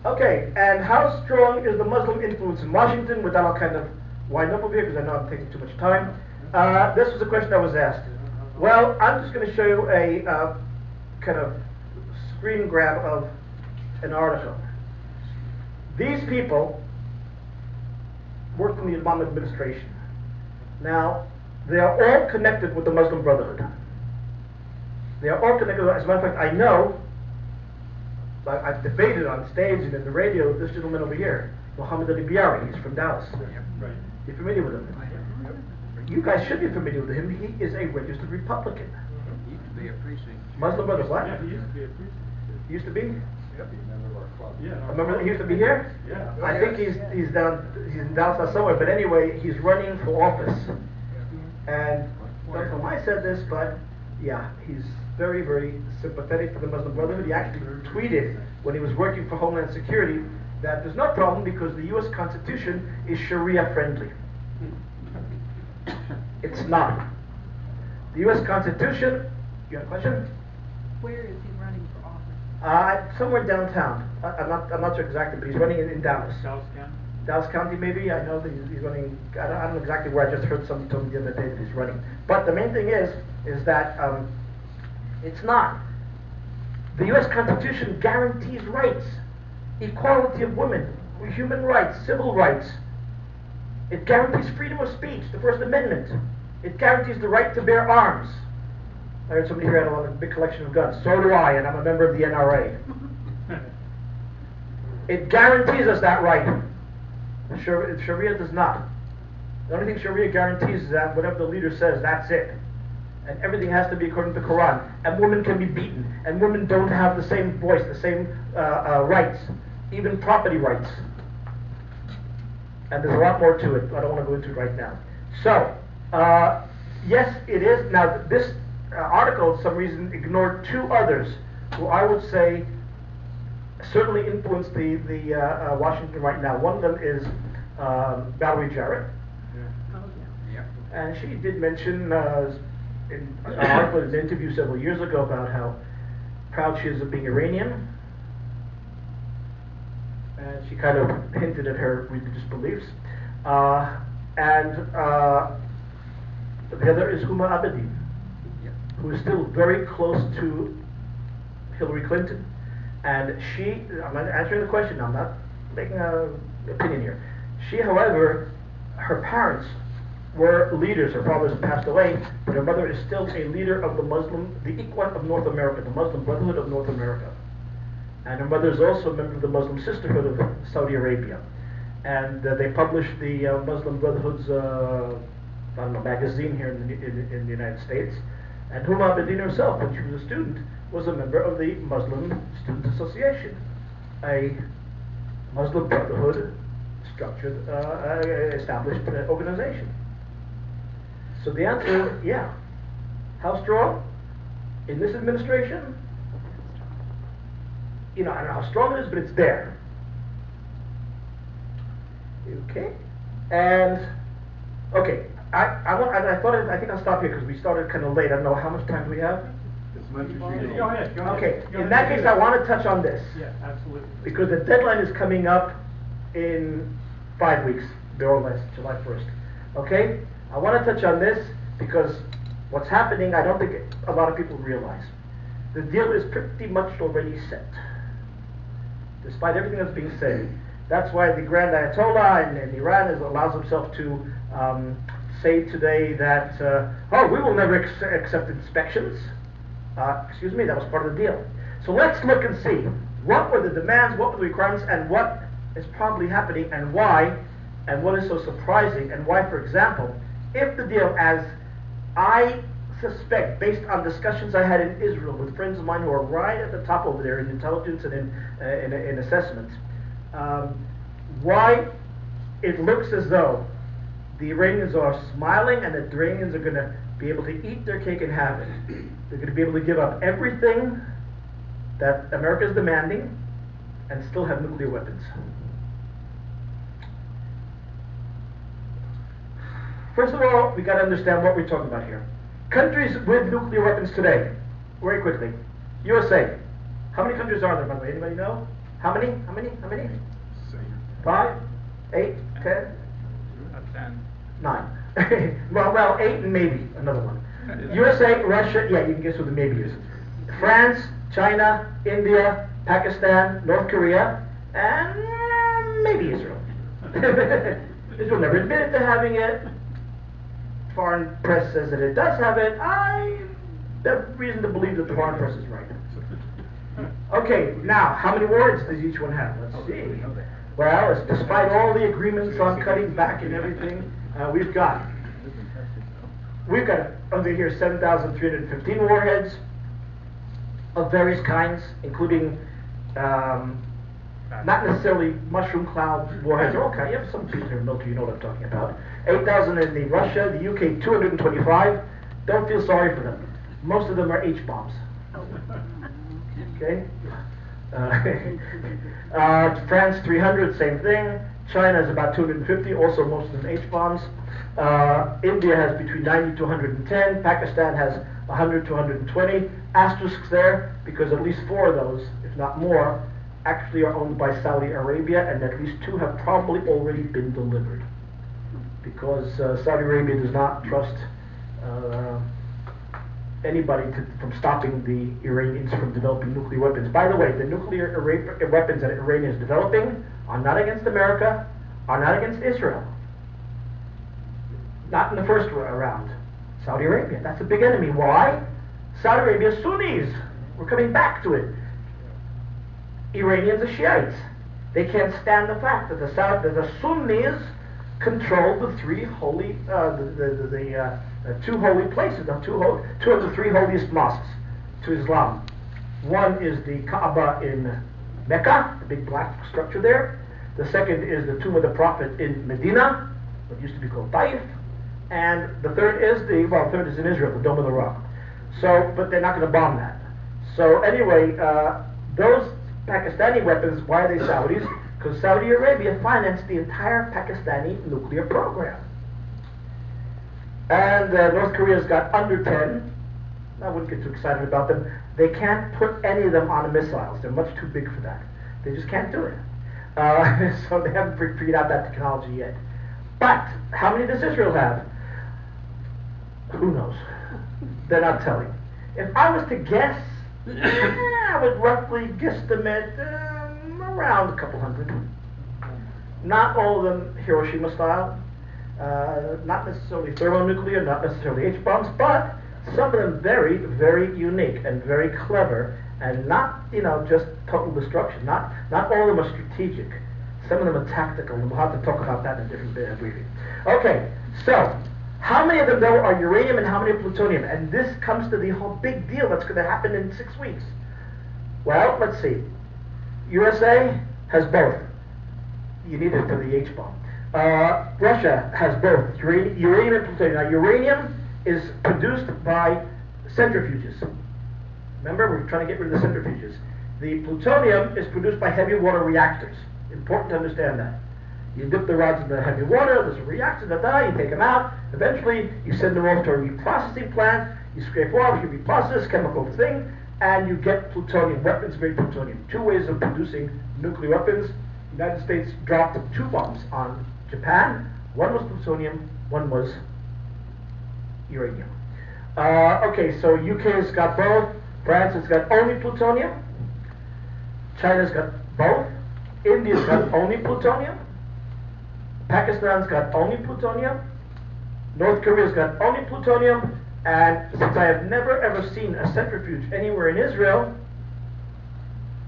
Okay, and how strong is the Muslim influence in Washington? With that, I'll kind of wind up over here because I know I'm taking too much time. This was a question that was asked. Well, I'm just going to show you a kind of screen grab of an article. These people worked in the Obama administration. Now, they are all connected with the Muslim Brotherhood. They are all connected. As a matter of fact, I know, I've debated on stage and in the radio with this gentleman over here, Muhammad Ali Biari. He's from Dallas. Right. You're familiar with him? You guys should be familiar with him. He is a registered Republican. He used to be a precinct. Muslim Brothers, what? Yeah, he used to be a priest. He used to be? Yep, he's a member of our club. Yeah. Remember he used to be here? Yeah. I think he's in Dallas now somewhere, but anyway, he's running for office. And I don't know why I said this, but yeah, he's very, very sympathetic to the Muslim Brotherhood. He actually tweeted when he was working for Homeland Security that there's no problem because the U.S. Constitution is Sharia friendly. It's not. The U.S. Constitution, you have a question? Where is he running for office? Somewhere downtown. I'm not sure exactly, but he's running in Dallas. Dallas County? Dallas County maybe, I know that he's running, I don't know exactly where, I just heard someone told me the other day that he's running. But the main thing is that it's not. The U.S. Constitution guarantees rights, equality of women, human rights, civil rights. It guarantees freedom of speech, the First Amendment. It guarantees the right to bear arms. I heard somebody here had a big collection of guns. So do I, and I'm a member of the NRA. It guarantees us that right. Sharia does not. The only thing Sharia guarantees is that whatever the leader says, that's it. And everything has to be according to the Quran. And women can be beaten. And women don't have the same voice, the same rights, even property rights. And there's a lot more to it. I don't want to go into it right now. So, yes, it is. Now, this article, for some reason, ignored two others who I would say certainly influenced the Washington right now. One of them is Valerie Jarrett. Yeah. And she did mention in an article, in an interview several years ago, about how proud she is of being Iranian. And she kind of hinted at her religious beliefs. And the other is Huma Abedin, who is still very close to Hillary Clinton. And she, I'm not answering the question now, I'm not making an opinion here. She, however, her parents were leaders. Her father has passed away, but her mother is still a leader of the Ikhwan of North America, the Muslim Brotherhood of North America. And her mother is also a member of the Muslim Sisterhood of Saudi Arabia. And they published the Muslim Brotherhood's magazine here in the United States. And Huma Abedin herself, when she was a student, was a member of the Muslim Student Association, a Muslim Brotherhood structured, established organization. So the answer, yeah. How strong? In this administration? You know, I don't know how strong it is, but it's there. Okay, and okay, I think I'll stop here because we started kind of late. I don't know how much time do we have. As much as you need. Go ahead. Okay, Go in that ahead. case, I want to touch on this. Yeah, absolutely. Because the deadline is coming up in 5 weeks, more or less, July 1st. Okay? I want to touch on this because what's happening, I don't think a lot of people realize. The deal is pretty much already set, despite everything that's being said. That's why the Grand Ayatollah in Iran allows himself to say today that, we will never accept inspections. Excuse me, that was part of the deal. So let's look and see what were the demands, what were the requirements, and what is probably happening, and why, and what is so surprising, and why, for example, if the deal, as I suspect, based on discussions I had in Israel with friends of mine who are right at the top over there in intelligence and in assessments, why it looks as though the Iranians are smiling and the Iranians are going to be able to eat their cake and have it. They're going to be able to give up everything that America is demanding and still have nuclear weapons. First of all, we got to understand what we're talking about here. Countries with nuclear weapons today, very quickly. USA. How many countries are there, by the way? Anybody know? How many? 5, 8, 10? 10. 9. well, 8 and maybe another one. USA, Russia, yeah, you can guess what the maybe is. France, China, India, Pakistan, North Korea, and maybe Israel. Israel never admitted to having it. Foreign press says that it does have it. I have reason to believe that the foreign press is right. Okay, now, how many words does each one have? Let's see. Well, despite all the agreements on cutting back and everything, we've got under here 7,315 warheads of various kinds, including not necessarily mushroom cloud warheads, all kinds. You have some people here in military, you know what I'm talking about. 8,000 in the Russia, the UK 225. Don't feel sorry for them. Most of them are H-bombs. Okay? France 300, same thing. China is about 250, also most of them H-bombs. India has between 90 to 110. Pakistan has 100 to 120. Asterisks there, because at least 4 of those, if not more, actually are owned by Saudi Arabia, and at least 2 have probably already been delivered. Because Saudi Arabia does not trust anybody from stopping the Iranians from developing nuclear weapons. By the way, the nuclear weapons that Iran is developing are not against America, are not against Israel. Not in the first round. Saudi Arabia, that's a big enemy. Why? Saudi Arabia is Sunnis. We're coming back to it. Iranians are Shiites. They can't stand the fact that the Sunnis control the 3 holy, the 2 holy places, two of the 3 holiest mosques to Islam. One is the Kaaba in Mecca, the big black structure there. The second is the tomb of the Prophet in Medina, what used to be called Taif. And the third is third is in Israel, the Dome of the Rock. So, but they're not going to bomb that. So anyway, those Pakistani weapons, why are they Saudis? Because Saudi Arabia financed the entire Pakistani nuclear program. And North Korea's got under 10. I wouldn't get too excited about them. They can't put any of them on missiles. They're much too big for that. They just can't do it. So they haven't figured out that technology yet. But how many does Israel have? Who knows? They're not telling. If I was to guess, I would roughly guesstimate around a couple hundred. Not all of them Hiroshima style. Not necessarily thermonuclear, not necessarily H-bombs, but some of them very, very unique and very clever, and not, just total destruction. Not all of them are strategic. Some of them are tactical, and we'll have to talk about that in a different briefing. Okay, so how many of them though are uranium and how many are plutonium? And this comes to the whole big deal that's going to happen in 6 weeks. Well, let's see. USA has both. You need it for the H-bomb. Russia has both uranium and plutonium. Now, uranium is produced by centrifuges. Remember, we're trying to get rid of the centrifuges. The plutonium is produced by heavy water reactors. Important to understand that. You dip the rods in the heavy water, there's a reactor, you take them out. Eventually, you send them off to a reprocessing plant. You scrape off, you reprocess, chemical thing, and you get plutonium, weapons-grade plutonium. 2 ways of producing nuclear weapons. The United States dropped 2 bombs on Japan. One was plutonium, one was uranium. Okay, so UK's got both. France has got only plutonium. China's got both. India's got only plutonium. Pakistan's got only plutonium. North Korea's got only plutonium. And since I have never ever seen a centrifuge anywhere in Israel,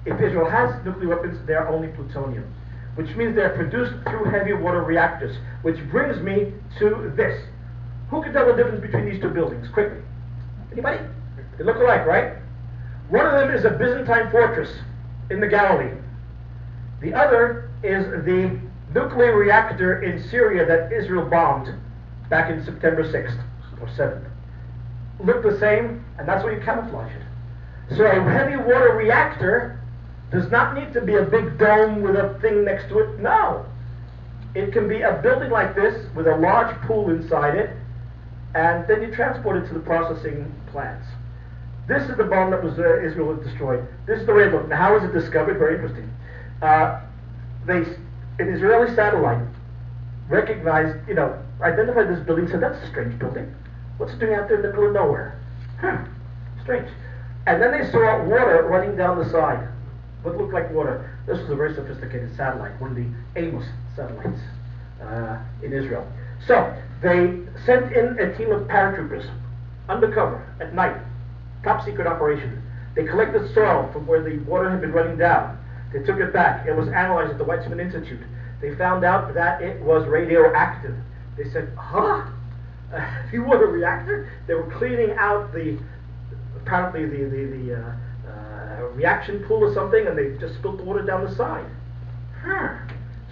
if Israel has nuclear weapons, they're only plutonium, which means they're produced through heavy water reactors, which brings me to this. Who can tell the difference between these 2 buildings, quickly? Anybody? They look alike, right? One of them is a Byzantine fortress in the Galilee. The other is the nuclear reactor in Syria that Israel bombed back in September 6th or 7th. Look the same, and that's why you camouflage it. So a heavy water reactor does not need to be a big dome with a thing next to it. No. It can be a building like this with a large pool inside it, and then you transport it to the processing plants. This is the bomb that was Israel had destroyed. This is the way it looked. Now, how was it discovered? Very interesting. An Israeli satellite recognized, identified this building, said, that's a strange building. What's it doing out there in the middle of nowhere? Strange. And then they saw water running down the side. What looked like water. This was a very sophisticated satellite, one of the Amos satellites in Israel. So, they sent in a team of paratroopers, undercover, at night, top secret operation. They collected soil from where the water had been running down. They took it back. It was analyzed at the Weizmann Institute. They found out that it was radioactive. They said, huh? The water reactor? They were cleaning out apparently the reaction pool or something, and they just spilled the water down the side.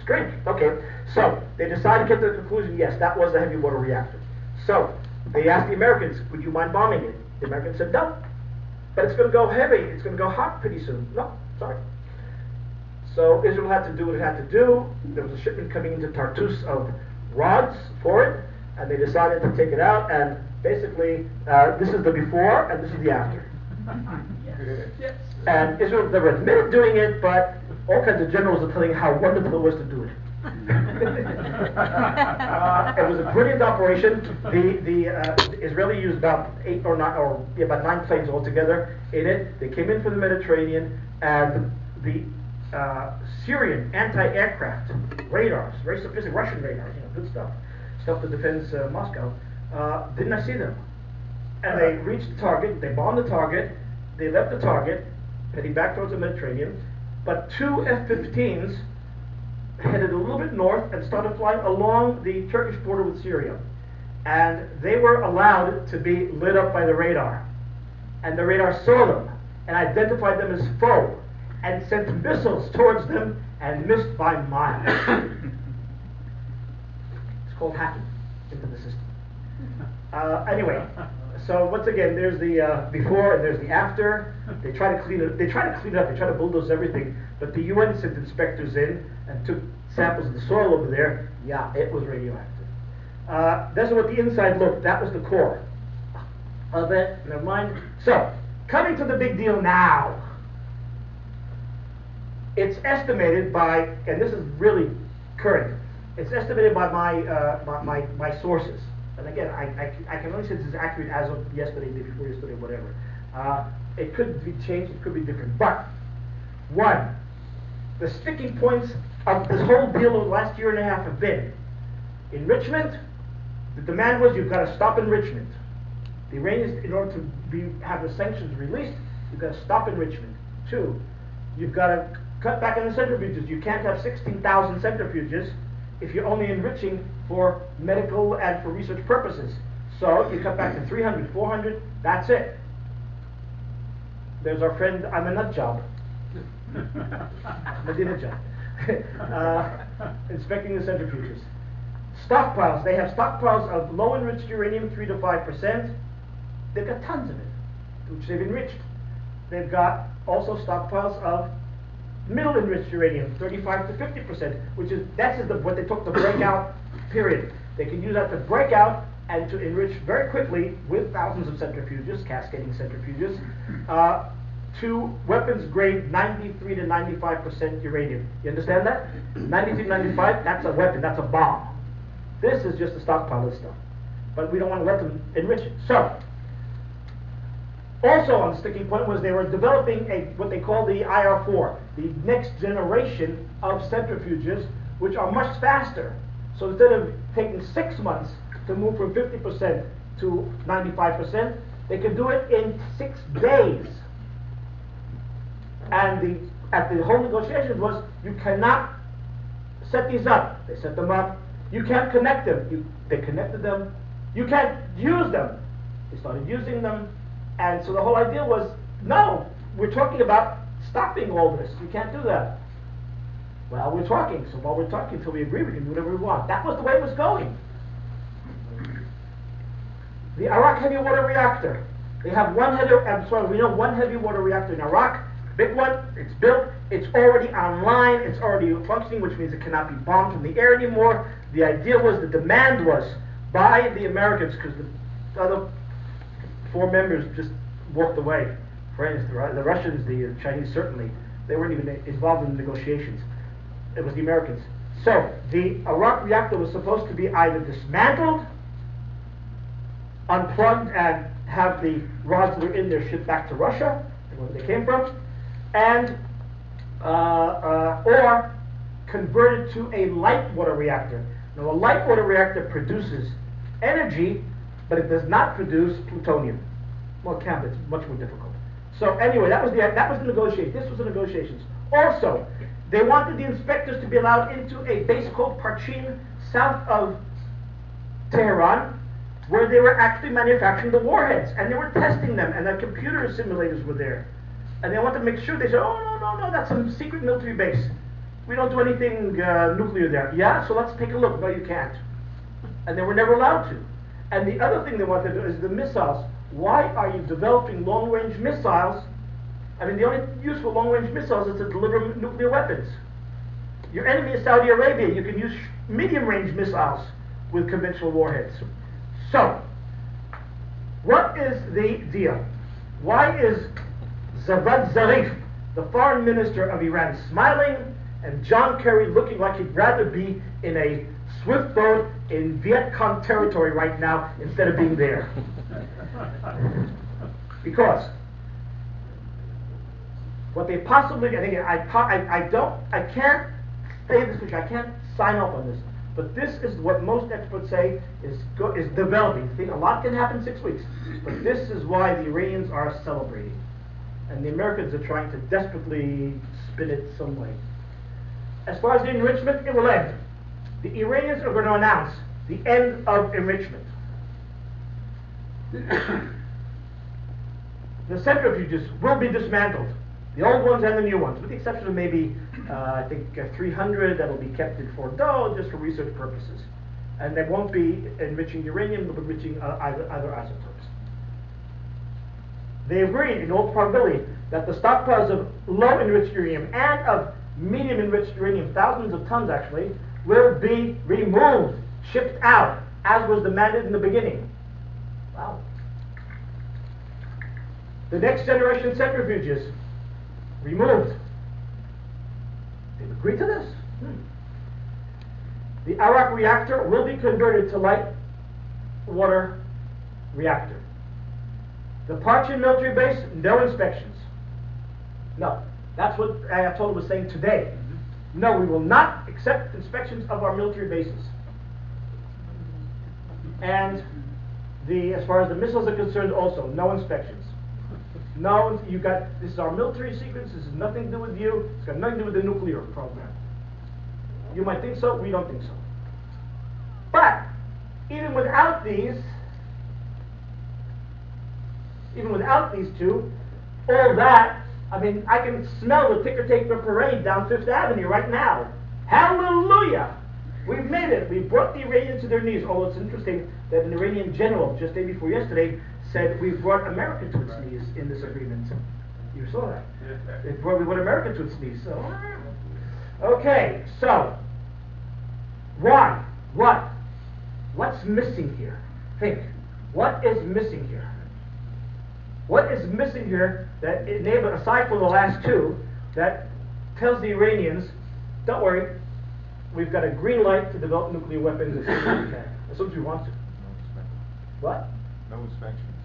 Strange. Okay, so they decided to get to the conclusion, yes, that was a heavy water reactor. So they asked the Americans, would you mind bombing it? The Americans said, no. But it's going to go heavy. It's going to go hot pretty soon. No, sorry. So Israel had to do what it had to do. There was a shipment coming into Tartus of rods for it, and they decided to take it out, and basically, this is the before, and this is the after. Yes. And Israel never admitted doing it, but all kinds of generals are telling how wonderful it was to do it. It was a brilliant operation. The Israeli used about 9 planes altogether in it. They came in from the Mediterranean, and the Syrian anti-aircraft radars, very sophisticated Russian radars, good stuff that defends Moscow, did not see them. And they reached the target, they bombed the target, they left the target, heading back towards the Mediterranean, but 2 F-15s headed a little bit north and started flying along the Turkish border with Syria. And they were allowed to be lit up by the radar. And the radar saw them and identified them as foe and sent missiles towards them and missed by miles. It's called hacking into the system. Anyway, so once again, there's the before and there's the after. They try to clean it. They try to clean it up. They try to bulldoze everything. But the UN sent inspectors in and took samples of the soil over there. Yeah, it was radioactive. That's what the inside looked. That was the core of it. Never mind. So, coming to the big deal now. It's estimated by, and this is really current. It's estimated by my sources. And again, I can only say this is accurate as of yesterday, day before yesterday, whatever. It could be changed, it could be different. But, one, the sticking points of this whole deal of the last year and a half have been enrichment. The demand was you've got to stop enrichment. The Iranians, in order to have the sanctions released, you've got to stop enrichment. 2, you've got to cut back on the centrifuges. You can't have 16,000 centrifuges if you're only enriching for medical and for research purposes. So you cut back to 300, 400, that's it. There's our friend Ahmadinejad. Ahmadinejad. Inspecting the centrifuges. Stockpiles. They have stockpiles of low enriched uranium, 3 to 5%. They've got tons of it, which they've enriched. They've got also stockpiles of middle enriched uranium, 35 to 50%, which is what they took the breakout period. They can use that to break out and to enrich very quickly with thousands of centrifuges, cascading centrifuges, to weapons grade 93 to 95% uranium. You understand that? 93 to 95, that's a weapon, that's a bomb. This is just a stockpile of stuff. But we don't want to let them enrich it. So, also on the sticking point was they were developing what they call the IR-4, the next generation of centrifuges, which are much faster. So instead of taking 6 months to move from 50% to 95%, they can do it in 6 days. And at the whole negotiations was, you cannot set these up. They set them up. You can't connect them. They connected them. You can't use them. They started using them. And so the whole idea was, no, we're talking about stopping all this. You can't do that. Well, we're talking. So while we're talking, until we agree, we can do whatever we want. That was the way it was going. The Iraq heavy water reactor. They have one heavy water reactor in Iraq. Big one. It's built. It's already online. It's already functioning, which means it cannot be bombed from the air anymore. The idea was, the demand was by the Americans, because the other 4 members just walked away. France, the Russians, the Chinese certainly, they weren't even involved in the negotiations. It was the Americans. So the Iraq reactor was supposed to be either dismantled, unplugged, and have the rods that were in there shipped back to Russia, where they came from, and or converted to a light water reactor. Now, a light water reactor produces energy, but it does not produce plutonium. Well, it can, but it's much more difficult. So anyway, that was the negotiation. This was the negotiations. Also, they wanted the inspectors to be allowed into a base called Parchin, south of Tehran, where they were actually manufacturing the warheads, and they were testing them, and the computer simulators were there. And they wanted to make sure. They said, oh, no, that's some secret military base. We don't do anything nuclear there. Yeah, so let's take a look. No, you can't. And they were never allowed to. And the other thing they wanted to do is the missiles. Why are you developing long-range missiles? I mean, the only use for long-range missiles is to deliver nuclear weapons. Your enemy is Saudi Arabia. You can use medium-range missiles with conventional warheads. So, what is the deal? Why is Zavad Zarif the foreign minister of Iran smiling, and John Kerry looking like he'd rather be in a swift boat in Viet Cong territory right now instead of being there. Because what they possibly, and again, I can't say this, which I can't sign off on this, but this is what most experts say is developing. A lot can happen in 6 weeks, but this is why the Iranians are celebrating, and the Americans are trying to desperately spin it some way. As far as the enrichment, it will end. The Iranians are going to announce the end of enrichment. The centrifuges will be dismantled, the old ones and the new ones, with the exception of maybe, I think, 300 that will be kept in Fordow just for research purposes. And they won't be enriching uranium, they'll be enriching other isotopes. They agreed, in all probability, that the stockpiles of low-enriched uranium and of medium-enriched uranium, thousands of tons actually, will be removed, shipped out, as was demanded in the beginning. Wow. The next generation centrifuges, removed. They've agreed to this. The Arak reactor will be converted to light water reactor. The Parchin military base, no inspections. No. That's what Ayatollah was saying today. No, we will not accept inspections of our military bases. And as far as the missiles are concerned, also no inspections. No, this is our military secrets. This has nothing to do with you. It's got nothing to do with the nuclear program. You might think so. We don't think so. But even without these two, all that. I mean, I can smell the ticker-taper parade down Fifth Avenue right now. Hallelujah! We've made it. We brought the Iranians to their knees. Although it's interesting that an Iranian general, just day before yesterday, said we've brought America to its knees in this agreement. You saw that. We brought America to its knees. So, okay. So, why? What? What's missing here? Think. What is missing here? What is missing here that enables, aside from the last two, that tells the Iranians, don't worry, we've got a green light to develop nuclear weapons as soon as we can, as soon as we want to. What? No inspections.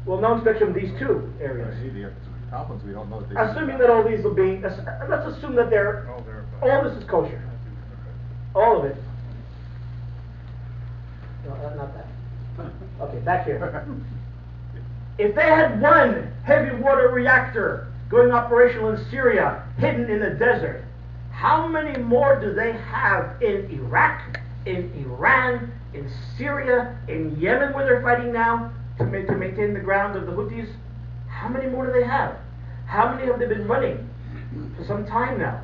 Well, no inspection of these two areas. Problems we don't know. Assuming that all these will be, let's assume that all this is kosher. All of it. No, not that. Okay, back here. If they had one heavy water reactor going operational in Syria, hidden in the desert, how many more do they have in Iraq, in Iran, in Syria, in Yemen where they're fighting now to maintain the ground of the Houthis? How many more do they have? How many have they been running for some time now?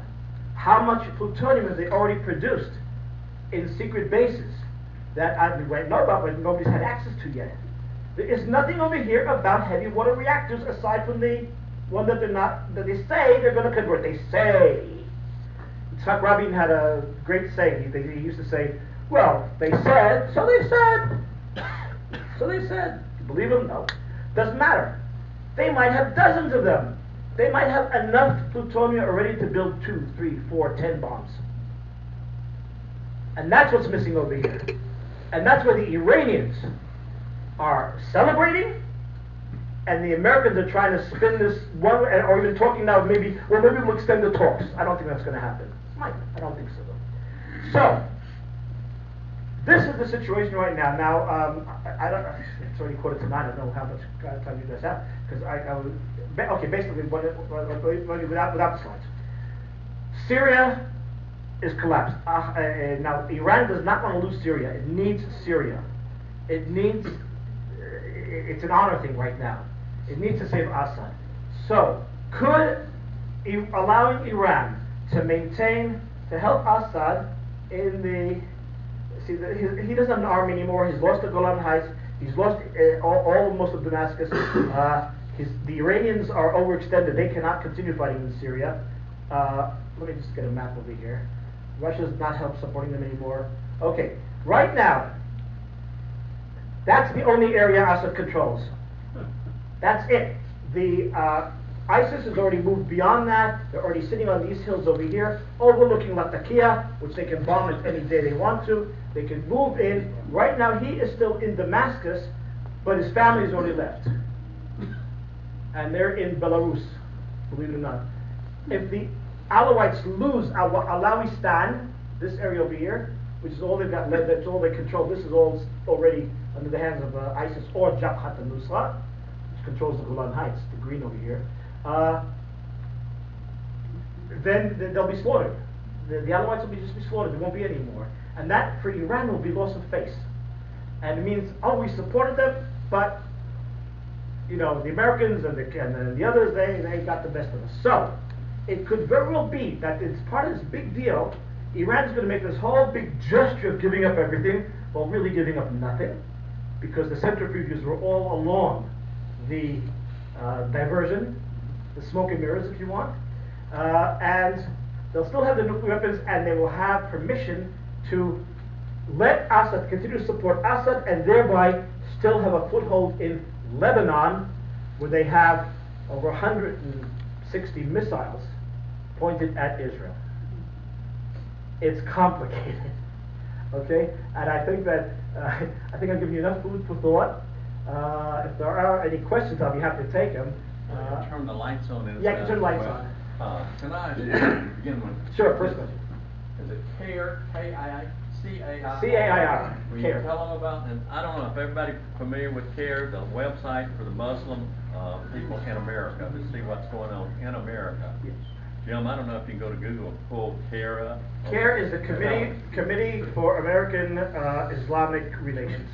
How much plutonium have they already produced in secret bases that I know about but nobody's had access to yet? There is nothing over here about heavy water reactors aside from the one that they say they're going to convert. They say. Yitzhak Rabin had a great saying. He used to say, well, they said, so they said. So they said. You believe them? No. Doesn't matter. They might have dozens of them. They might have enough plutonium already to build 2, 3, 4, 10 bombs. And that's what's missing over here. And that's where the Iranians are celebrating, and the Americans are trying to spin this one way, or even talking now maybe we'll extend the talks. I don't think that's going to happen. I don't think so though. So, this is the situation right now. Now, I don't. It's already 8:45. I don't know how much time you guys have, because okay, basically, without the slides. Syria is collapsed. Now, Iran does not want to lose Syria. It needs Syria. It needs. It's an honor thing right now. It needs to save Assad. So, could allowing Iran to help Assad in the, he doesn't have an army anymore. He's lost the Golan Heights. He's lost most of Damascus. The Iranians are overextended. They cannot continue fighting in Syria. Let me just get a map over here. Russia does not help supporting them anymore. Okay, right now, that's the only area Assad controls. That's it. ISIS has already moved beyond that. They're already sitting on these hills over here, overlooking Latakia, which they can bomb it any day they want to. They can move in. Right now, he is still in Damascus, but his family's already left. And they're in Belarus, believe it or not. If the Alawites lose Alawistan, this area over here, which is all they've got left, that's all they control, this is all already under the hands of ISIS or Jabhat al-Nusra, which controls the Golan Heights, the green over here, then they'll be slaughtered. The Alawites will just be slaughtered, there won't be any more. And that, for Iran, will be loss of face. And it means, oh, we supported them, but, you know, the Americans and the others, they got the best of us. So, it could very well be that it's part of this big deal. Iran's going to make this whole big gesture of giving up everything, while really giving up nothing, because the centrifuges were all along the diversion, the smoke and mirrors, if you want, and they'll still have the nuclear weapons, and they will have permission to let Assad continue to support Assad, and thereby still have a foothold in Lebanon, where they have over 160 missiles pointed at Israel. It's complicated, okay? And I think that I've given you enough food for thought. If there are any questions, I'll be happy to take them. Turn the lights on. Yeah, you can turn the lights on. Can I ask you to begin with? Sure, first question. Is it CAIR, K-I-C-A-I-R? C-A-I-R, Will you CAIR. tell them about, and I don't know if everybody familiar with CAIR, the website for the Muslim people in America, to see what's going on in America. Yes. Jim, I don't know if you can go to Google and pull CAIR up. CAIR is the Committee for American Islamic Relations.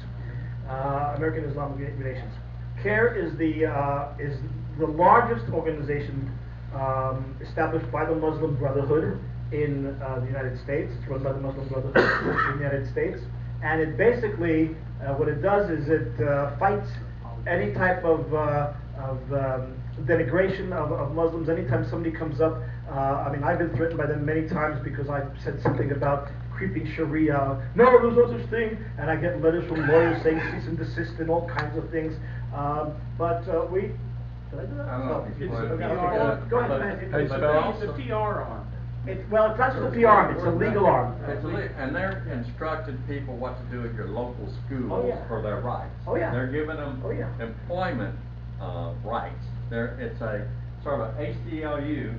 American Islamic Relations. CAIR is the largest organization established by the Muslim Brotherhood in the United States. It's run by the Muslim Brotherhood in the United States, and it basically what it does is it fights any type of denigration of Muslims. Anytime somebody comes up, I've been threatened by them many times because I said something about creeping Sharia. No, there's no such thing, and I get letters from lawyers saying cease and desist and all kinds of things. But we. Did I do that? I don't know if you It's want a to- PR. Go ahead. It's a PR arm. Well, it's not just a PR arm, it's a legal arm. And they're instructing people what to do at your local schools Oh, yeah. for their rights. Oh, yeah. They're giving them Oh, yeah. employment rights. It's a sort of ACLU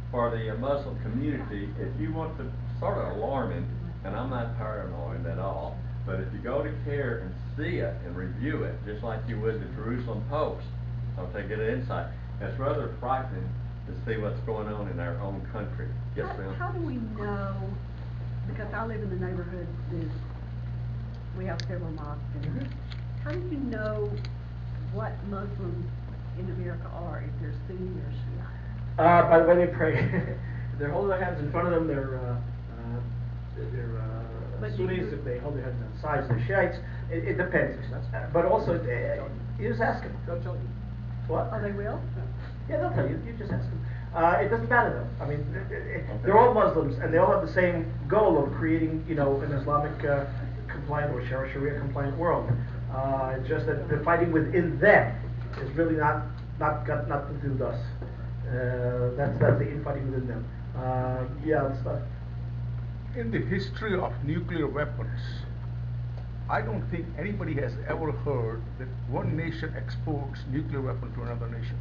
for the Muslim community. If you want to sort of alarming, and I'm not paranoid at all, but if you go to CAIR and see it and review it, just like you would the Jerusalem Post, to get an insight, it's rather frightening to see what's going on in our own country. Yes, ma'am? How do we know, because I live in the neighborhood, we have several mosques, and how do you know what Muslims in America are, if they're Sunni or Shia? By the way they pray. They're holding their hands in front of them, they're But Sunnis. you- If they hold their hands on the sides, they're Shiites. It depends. But also, you just ask them. What? Oh, they will? Yeah, they'll tell you. You just ask them. It doesn't matter though. I mean, they're all Muslims, and they all have the same goal of creating, an Islamic compliant or Sharia compliant world. Just that the fighting within them is really not got nothing to do with us. That's the infighting within them. Let's start. In the history of nuclear weapons, I don't think anybody has ever heard that one nation exports nuclear weapon to another nation.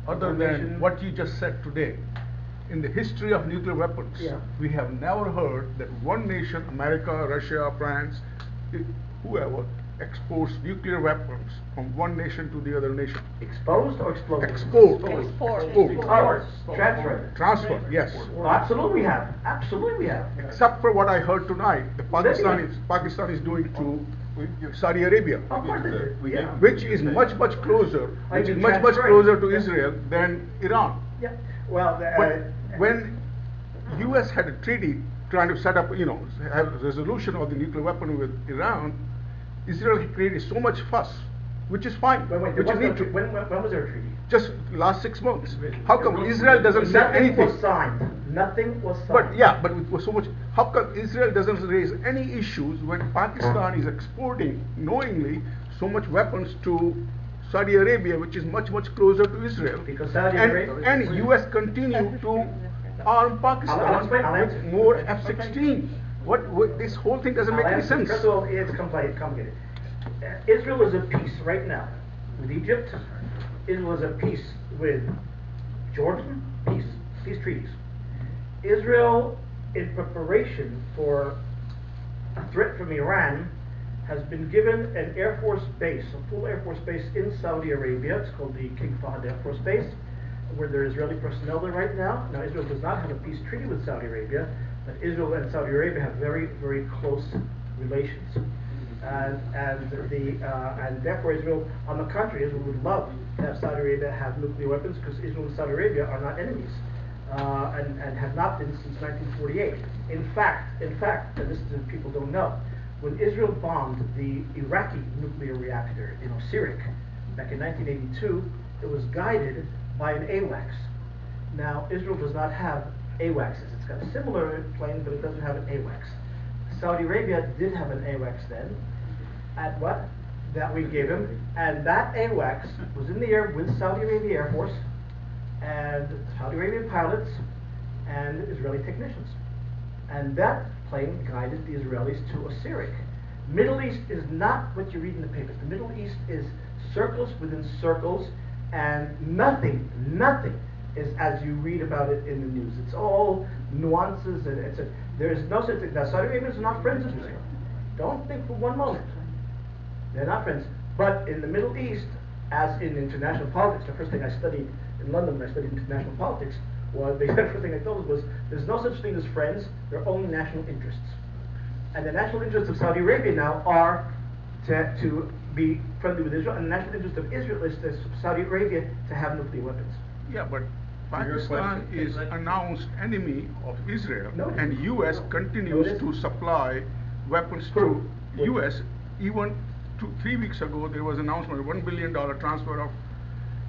Other One than nation- what you just said today. In the history of nuclear weapons, Yeah. we have never heard that one nation, America, Russia, France, whoever, exports nuclear weapons from one nation to the other nation. Exposed or exploded? Export. Export. Transfer. Transfer, yes. Well, absolutely we have. Absolutely we have. Except for what I heard tonight, Pakistan is doing to Saudi Arabia. Of course they did. we Yeah. gave- Which is much closer, I which is mean, much transferring. closer to Yeah. Israel than Iran. Yeah. Well, But when US had a treaty trying to set up, have a resolution of the nuclear weapon with Iran, Israel created so much fuss, which is fine, Wait, which there is was no need to. when was there a treaty? Just last 6 months. How come Israel doesn't say Nothing anything? was signed. Nothing was signed. But it was so much. How come Israel doesn't raise any issues when Pakistan is exporting knowingly so much weapons to Saudi Arabia, which is much, much closer to Israel. Because Saudi And- Arabia- And US continue to arm Pakistan I'll explain. with more F-16. What, this whole thing doesn't make I'll any answer. sense. First of all, it's complicated. Israel is at peace right now with Egypt. Israel is at peace with Jordan. Peace treaties. Israel, in preparation for a threat from Iran, has been given an Air Force base, a full Air Force base in Saudi Arabia. It's called the King Fahd Air Force Base, where there are Israeli personnel there right now. Now, Israel does not have a peace treaty with Saudi Arabia, but Israel and Saudi Arabia have very, very close relations. And therefore Israel, on the contrary, Israel would love to have Saudi Arabia have nuclear weapons, because Israel and Saudi Arabia are not enemies, and have not been since 1948. In fact, and this is what people don't know, when Israel bombed the Iraqi nuclear reactor in Osirik back in 1982, it was guided by an AWACS. Now, Israel does not have AWACSs. It's got a similar plane, but it doesn't have an AWACS. Saudi Arabia did have an AWACS then, at what? That we gave him, and that AWACS was in the air with Saudi Arabia Air Force, and Saudi Arabian pilots, and Israeli technicians. And that plane guided the Israelis to Osirik. Middle East is not what you read in the papers. The Middle East is circles within circles, and nothing is as you read about it in the news. It's all nuances, and there is no such thing. Now, Saudi Arabians are not friends of Israel. Don't think for one moment. They're not friends. But in the Middle East, as in international politics, the first thing I studied in London when I studied international politics was, the first thing I told us was, there's no such thing as friends, there are only national interests. And the national interests of Saudi Arabia now are to be friendly with Israel, and the national interest of Israel is to Saudi Arabia to have nuclear weapons. Yeah, but Your Pakistan question. is announced enemy of Israel, No, and US no, continues it isn't. to supply weapons True. to US. Even 3 weeks ago, there was announcement of $1 billion transfer of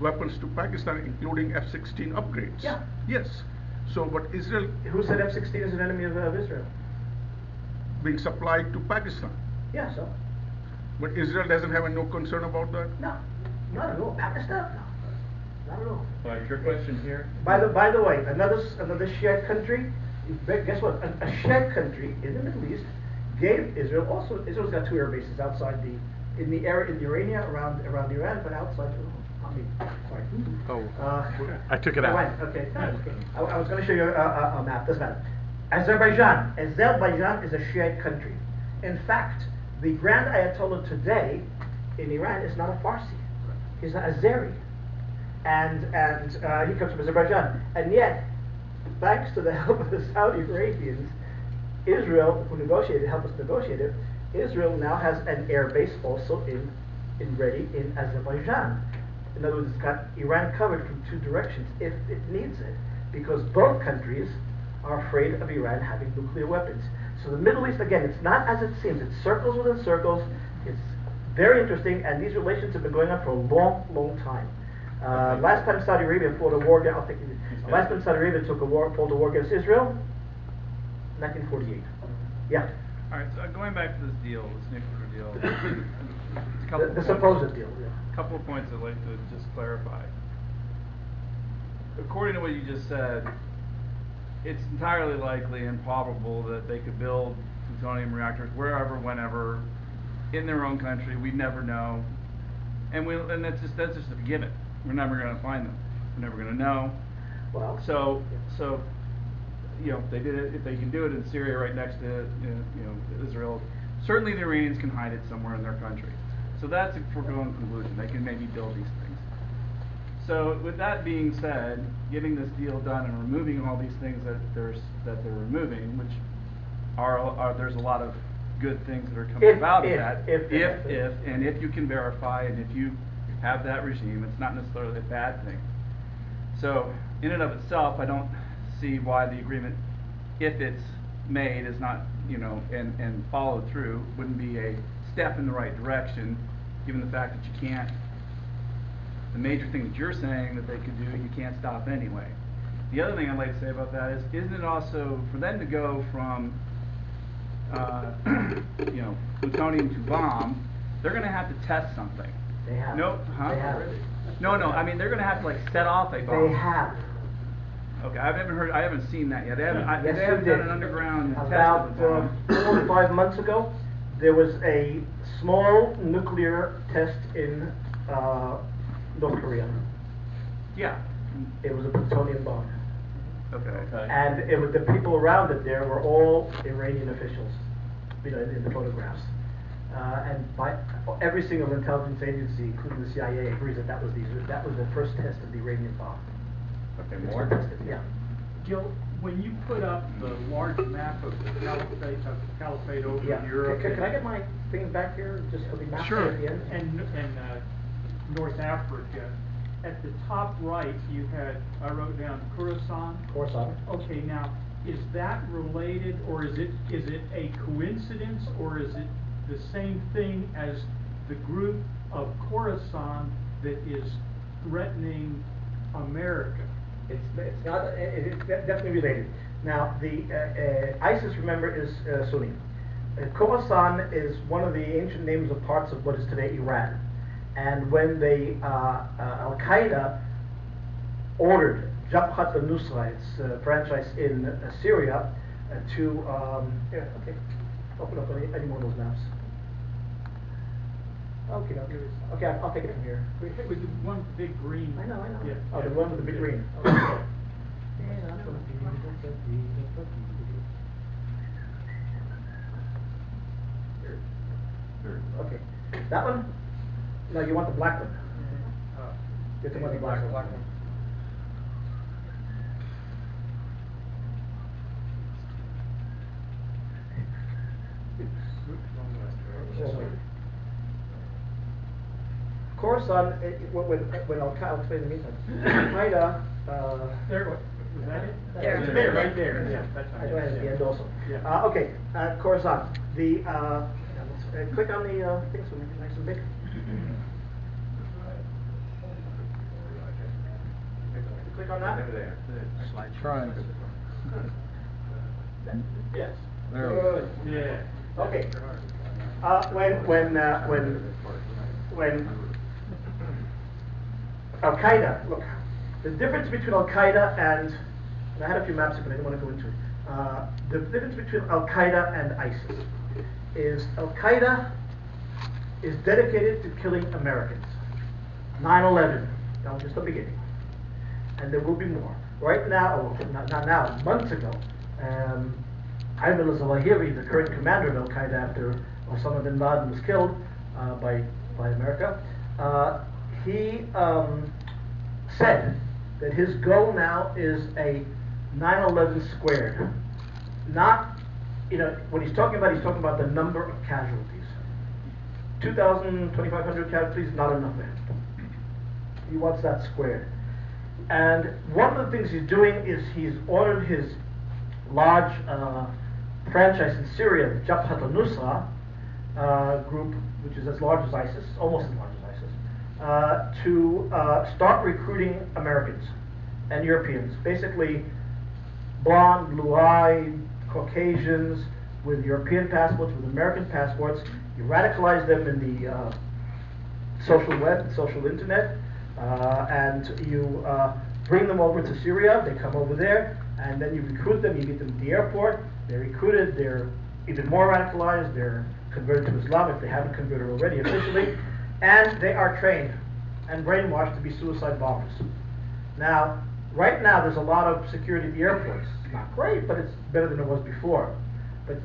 weapons to Pakistan, including F-16 upgrades. Yeah. Yes. So, but Israel Who said F-16 is an enemy of Israel? being supplied to Pakistan, Yeah, so? but Israel doesn't have no concern about that. No, not at all. Pakistan? No, not at all. All right, your question here? By the way, another Shiite country, guess what? A Shiite country in the Middle East gave Israel, also, Israel's got 2 air bases outside in the area around Iran, but outside, sorry. I took it out. Right, okay. I was going to show you a map, doesn't matter. Azerbaijan is a Shiite country. In fact, the Grand Ayatollah today in Iran is not a Farsi. He's an Azeri. And he comes from Azerbaijan. And yet, thanks to the help of the Saudi Arabians, Israel, who helped us negotiate it, Israel now has an air base also ready in Azerbaijan. In other words, it's got Iran covered from 2 directions if it needs it, because both countries are afraid of Iran having nuclear weapons. So the Middle East, again, it's not as it seems. It's circles within circles. It's very interesting, and these relations have been going on for a long, long time. Last time Saudi Arabia fought a war, last time Saudi Arabia fought a war against Israel, 1948. Yeah. All right, so going back to this deal, this nuclear deal, a couple The points. supposed deal, yeah. Couple of points I'd like to just clarify. According to what you just said, it's entirely likely and probable that they could build plutonium reactors wherever, whenever, in their own country. We'd never know, and that's just a given. We're never going to find them. We're never going to know. Well, So you know, they did it. If they can do it in Syria, right next to Israel, certainly the Iranians can hide it somewhere in their country. So that's a foregone conclusion. They can maybe build these things. So with that being said, getting this deal done and removing all these things that they're removing, which are there's a lot of good things that are coming about of that. If you can verify and if you have that regime, it's not necessarily a bad thing. So in and of itself, I don't see why the agreement, if it's made, is not, and followed through, wouldn't be a step in the right direction, given the fact that you can't, the major thing that you're saying that they could do, you can't stop anyway. The other thing I'd like to say about that is, isn't it also, for them to go from, plutonium to bomb, they're going to have to test something. They have. No, huh? They have. No, I mean, they're gonna have to like set off a bomb. They have. Okay, I haven't seen that yet. They haven't, Yes, they haven't you done did. an underground test About of the bomb. 4 or 5 months ago, there was a small nuclear test in North Korea. Yeah, It was a plutonium bomb. okay. Okay. And it was, the people around it there were all Iranian officials, you know, in the photographs. And by every single intelligence agency, including the CIA, agrees that that was the first test of the Iranian bomb. Okay, It's more? been tested, yeah. Gil, when you put up the large map of the caliphate over Yeah. Europe. Can I get my things back here, just for the map Sure. at the end? And North Africa, at the top right, you had, I wrote down Khorasan. Khorasan. Okay, now, is that related, or is it a coincidence, or is it the same thing as the group of Khorasan that is threatening America? It's not, it's definitely related. Now, the ISIS, remember, is Sunni. Khorasan is one of the ancient names of parts of what is today Iran. And when Al-Qaeda ordered Jabhat al-Nusra, its franchise in Syria, to, okay, open up any more of those maps. Okay, okay, I'll take it from here. With the one big green. I know. Yeah. Oh, the one with the big green. Okay, that one? No, you want the black one. Get the one, the black one. Khorasan, when I'll explain in the meantime. Al-Qaeda, There, was that it? There. It's there, right there, yeah, that's I right. go ahead at the end also. Yeah. Okay, Khorasan, the, click on the thing so make it nice and big. Click on that. Trying. Yes. There we go. Good. Yeah. Okay. When Al-Qaeda, look, the difference between Al-Qaeda and I had a few maps, but I didn't want to go into it. The difference between Al-Qaeda and ISIS is Al-Qaeda is dedicated to killing Americans. 9/11, that was just the beginning. And there will be more. Right now, or not now, months ago, Ayman al-Zawahiri, the current commander of Al-Qaeda after Osama bin Laden was killed by America, he said that his goal now is a 9/11 squared. Not, when he's talking about the number of casualties. 2,000, 2,500 casualties, not enough for him. He wants that squared. And one of the things he's doing is he's ordered his large franchise in Syria, the Jabhat al-Nusra group, which is as large as ISIS, almost as large as ISIS, to start recruiting Americans and Europeans, basically blonde, blue-eyed, Caucasians with European passports, with American passports. You radicalize them in the social web, social internet, and you bring them over to Syria. They come over there, and then you recruit them. You meet them at the airport. They're recruited. They're even more radicalized. They're converted to Islam if they haven't converted already officially, and they are trained and brainwashed to be suicide bombers. Now, right now, there's a lot of security at the airports. It's not great, but it's better than it was before. But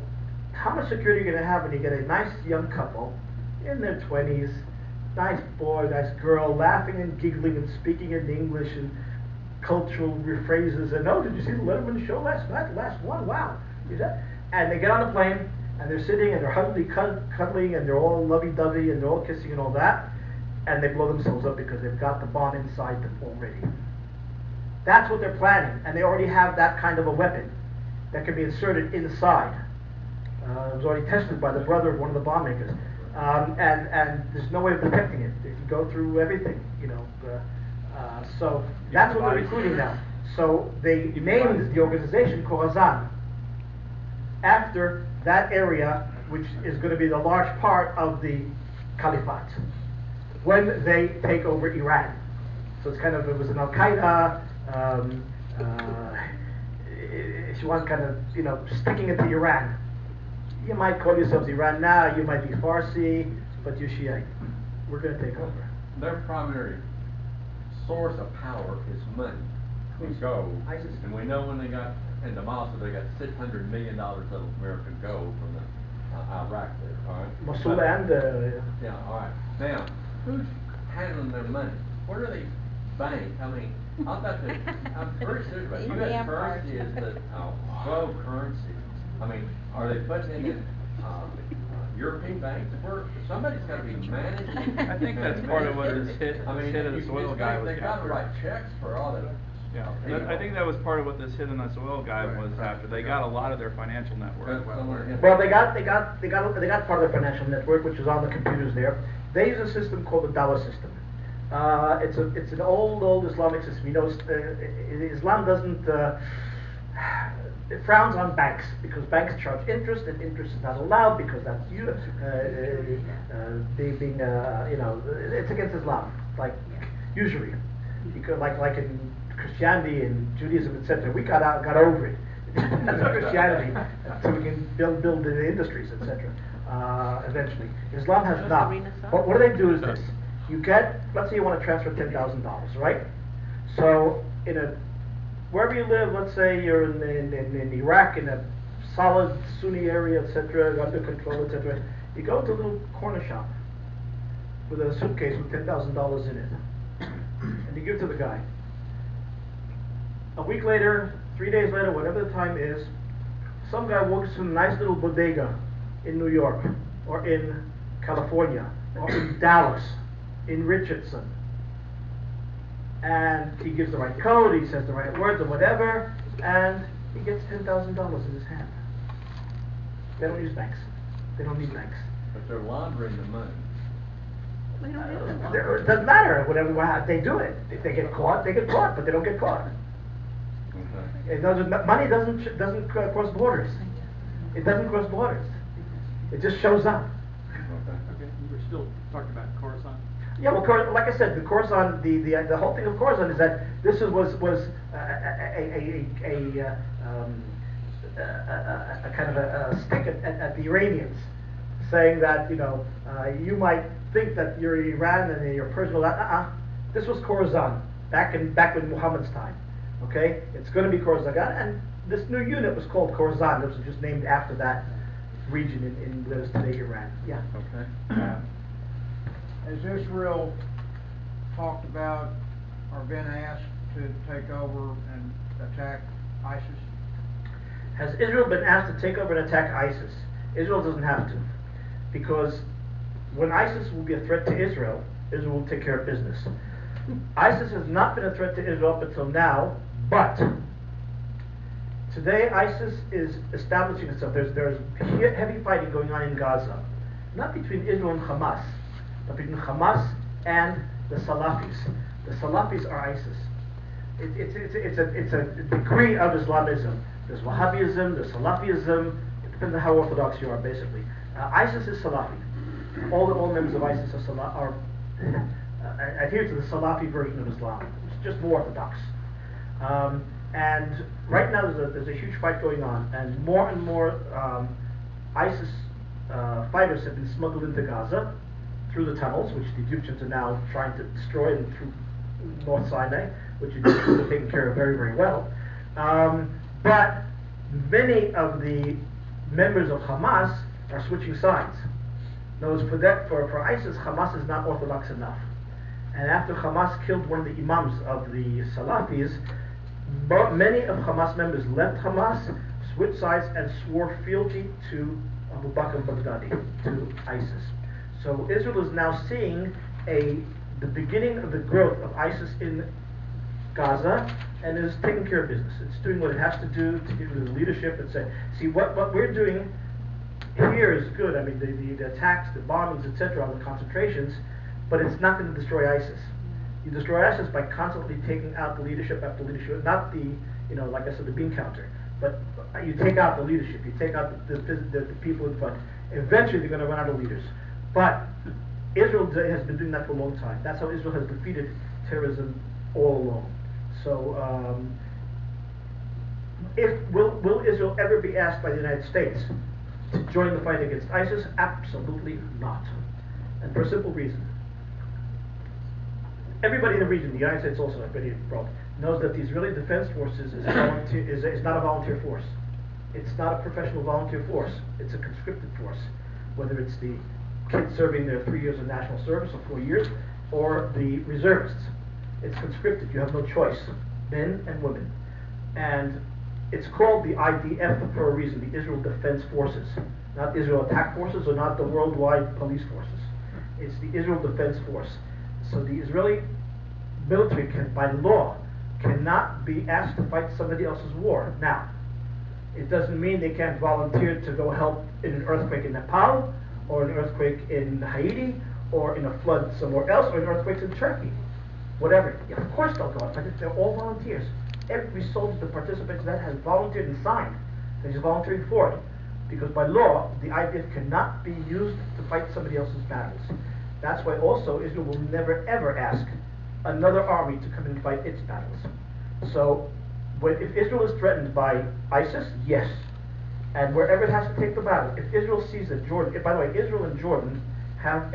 how much security are you going to have when you get a nice young couple in their 20s, nice boy, nice girl, laughing and giggling and speaking in English and cultural phrases, and oh, did you see the Letterman show last night? The last one, wow. And they get on the plane, and they're sitting, and they're cuddling, and they're all lovey-dovey, and they're all kissing and all that, and they blow themselves up because they've got the bomb inside them already. That's what they're planning, and they already have that kind of a weapon that can be inserted inside. It was already tested by the brother of one of the bomb makers, and there's no way of detecting it. It can go through everything, so that's what they're recruiting now. So they named the organization Khorasan after that area, which is going to be the large part of the caliphate. when they take over Iran. So it's kind of, it was an Al-Qaeda, if you want, kind of, sticking it to Iran. You might call yourselves Iran now, you might be Farsi, but you're Shiite. We're going to take over. Their primary source of power is money, gold. ISIS. And we know when they got into Mosul, they got $600 million of American gold from the Iraq there, all right? Mosul But- and, Yeah, all right. Now, who's handling their money? What are they bank? I mean, I thought that, I'm very serious about it. You got currency is the, gold currency. I mean, are they putting it in, European banks? Where, somebody's gotta be managing. I think that's part of what this hit- I mean, this hit of the you soil just guy think was they gotta after. write checks for all that. Yeah, I think that was part of what this hit on us oil guy was after. They got a lot of their financial network. well, they got part of the financial network, which is on the computers there. They use a system called the dollar system. It's an old Islamic system. Islam doesn't, it frowns on banks because banks charge interest, and interest is not allowed because that's it's against Islam, like usury. Because like in Christianity and Judaism, etc., we got over it. That's not Christianity, so we can build the industries, etc. Eventually, Islam has not. But what do is this: you get, let's say you want to transfer $10,000, right? So wherever you live, let's say you're in Iraq, in a solid Sunni area, etc., under control, etc. You go to a little corner shop with a suitcase with $10,000 in it, and you give it to the guy. A week later, 3 days later, whatever the time is, some guy walks to a nice little bodega in New York, or in California, or in Dallas, in Richardson, and he gives the right code, he says the right words or whatever, and he gets $10,000 in his hand. They don't use banks. They don't need banks. But they're laundering the money. It doesn't matter. Whatever they do it. If they get caught, they get caught, but they don't get caught. Okay. Money doesn't cross borders. It doesn't cross borders. It just shows up. Okay, we're still talking about Khorasan. Yeah, well, like I said, the Khorasan, the whole thing of Khorasan is that this was a kind of a stick at the Iranians, saying that you might think that you're Iran and you're Persian. This was Khorasan back in Muhammad's time. Okay, it's going to be Khorasan, and this new unit was called Khorasan. It was just named after that region in what is today Iran. Yeah. Okay. Has Israel talked about or been asked to take over and attack ISIS? Has Israel been asked to take over and attack ISIS? Israel doesn't have to, because when ISIS will be a threat to Israel, Israel will take care of business. ISIS has not been a threat to Israel up until now, but today ISIS is establishing itself. There's heavy fighting going on in Gaza, not between Israel and Hamas, but between Hamas and the Salafis. The Salafis are ISIS. It's a degree of Islamism. There's Wahhabism, there's Salafism. It depends on how orthodox you are, basically. ISIS is Salafi. All members of ISIS are adhere to the Salafi version of Islam. It's just more orthodox. And right now there's a huge fight going on, and more ISIS fighters have been smuggled into Gaza through the tunnels, which the Egyptians are now trying to destroy, and through North Sinai, which the Egyptians are taking care of very, very well. But many of the members of Hamas are switching sides. In other words, for ISIS, Hamas is not orthodox enough. And after Hamas killed one of the imams of the Salafis, many of Hamas members left Hamas, switched sides, and swore fealty to Abu Bakr al-Baghdadi, to ISIS. So Israel is now seeing the beginning of the growth of ISIS in Gaza, and is taking care of business. It's doing what it has to do to get rid of the leadership and say, see, what we're doing here is good. I mean, the attacks, the bombings, etc., on the concentrations, but it's not going to destroy ISIS. You destroy ISIS by constantly taking out the leadership after leadership, not the, like I said, the bean counter, but you take out the leadership, you take out the people in front. Eventually they're going to run out of leaders. But Israel has been doing that for a long time. That's how Israel has defeated terrorism all along. So, will Israel ever be asked by the United States to join the fight against ISIS? Absolutely not. And for a simple reason. Everybody in the region, the United States also, everybody involved, knows that the Israeli Defense Forces is not a volunteer force. It's not a professional volunteer force. It's a conscripted force. Whether it's the kids serving their 3 years of national service or 4 years, or the reservists. It's conscripted. You have no choice, men and women. And it's called the IDF for a reason, the Israel Defense Forces. Not Israel Attack Forces or not the worldwide police forces. It's the Israel Defense Force. So the Israeli military by law, cannot be asked to fight somebody else's war. Now, it doesn't mean they can't volunteer to go help in an earthquake in Nepal, or an earthquake in Haiti, or in a flood somewhere else, or in earthquakes in Turkey. Whatever. Yeah, of course they'll go. But they're all volunteers. Every soldier that participates in that has volunteered and signed that he's volunteering for it. Because by law, the IDF cannot be used to fight somebody else's battles. That's why also Israel will never ever ask another army to come and fight its battles. So, if Israel is threatened by ISIS, yes. And wherever it has to take the battle, if Israel sees that Jordan, by the way, Israel and Jordan have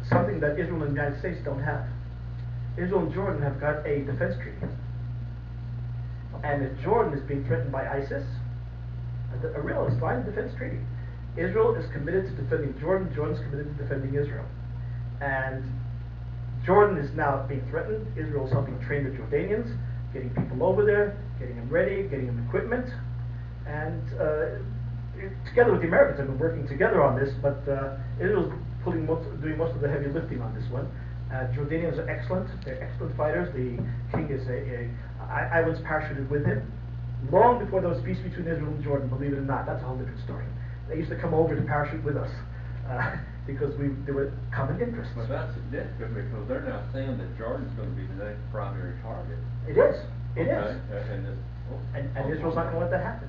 something that Israel and the United States don't have. Israel and Jordan have got a defense treaty. And if Jordan is being threatened by ISIS, a real fine defense treaty. Israel is committed to defending Jordan, Jordan is committed to defending Israel. And Jordan is now being threatened. Israel is helping train the Jordanians, getting people over there, getting them ready, getting them equipment. And together with the Americans, have been working together on this, but Israel's doing most of the heavy lifting on this one. Jordanians are excellent. They're excellent fighters. The king is I was parachuted with him. Long before there was peace between Israel and Jordan, believe it or not. That's a whole different story. They used to come over to parachute with us because there were common interests. But that's significant because they're now saying that Jordan's going to be the next primary target. It is. It is. And Israel's not going to let that happen.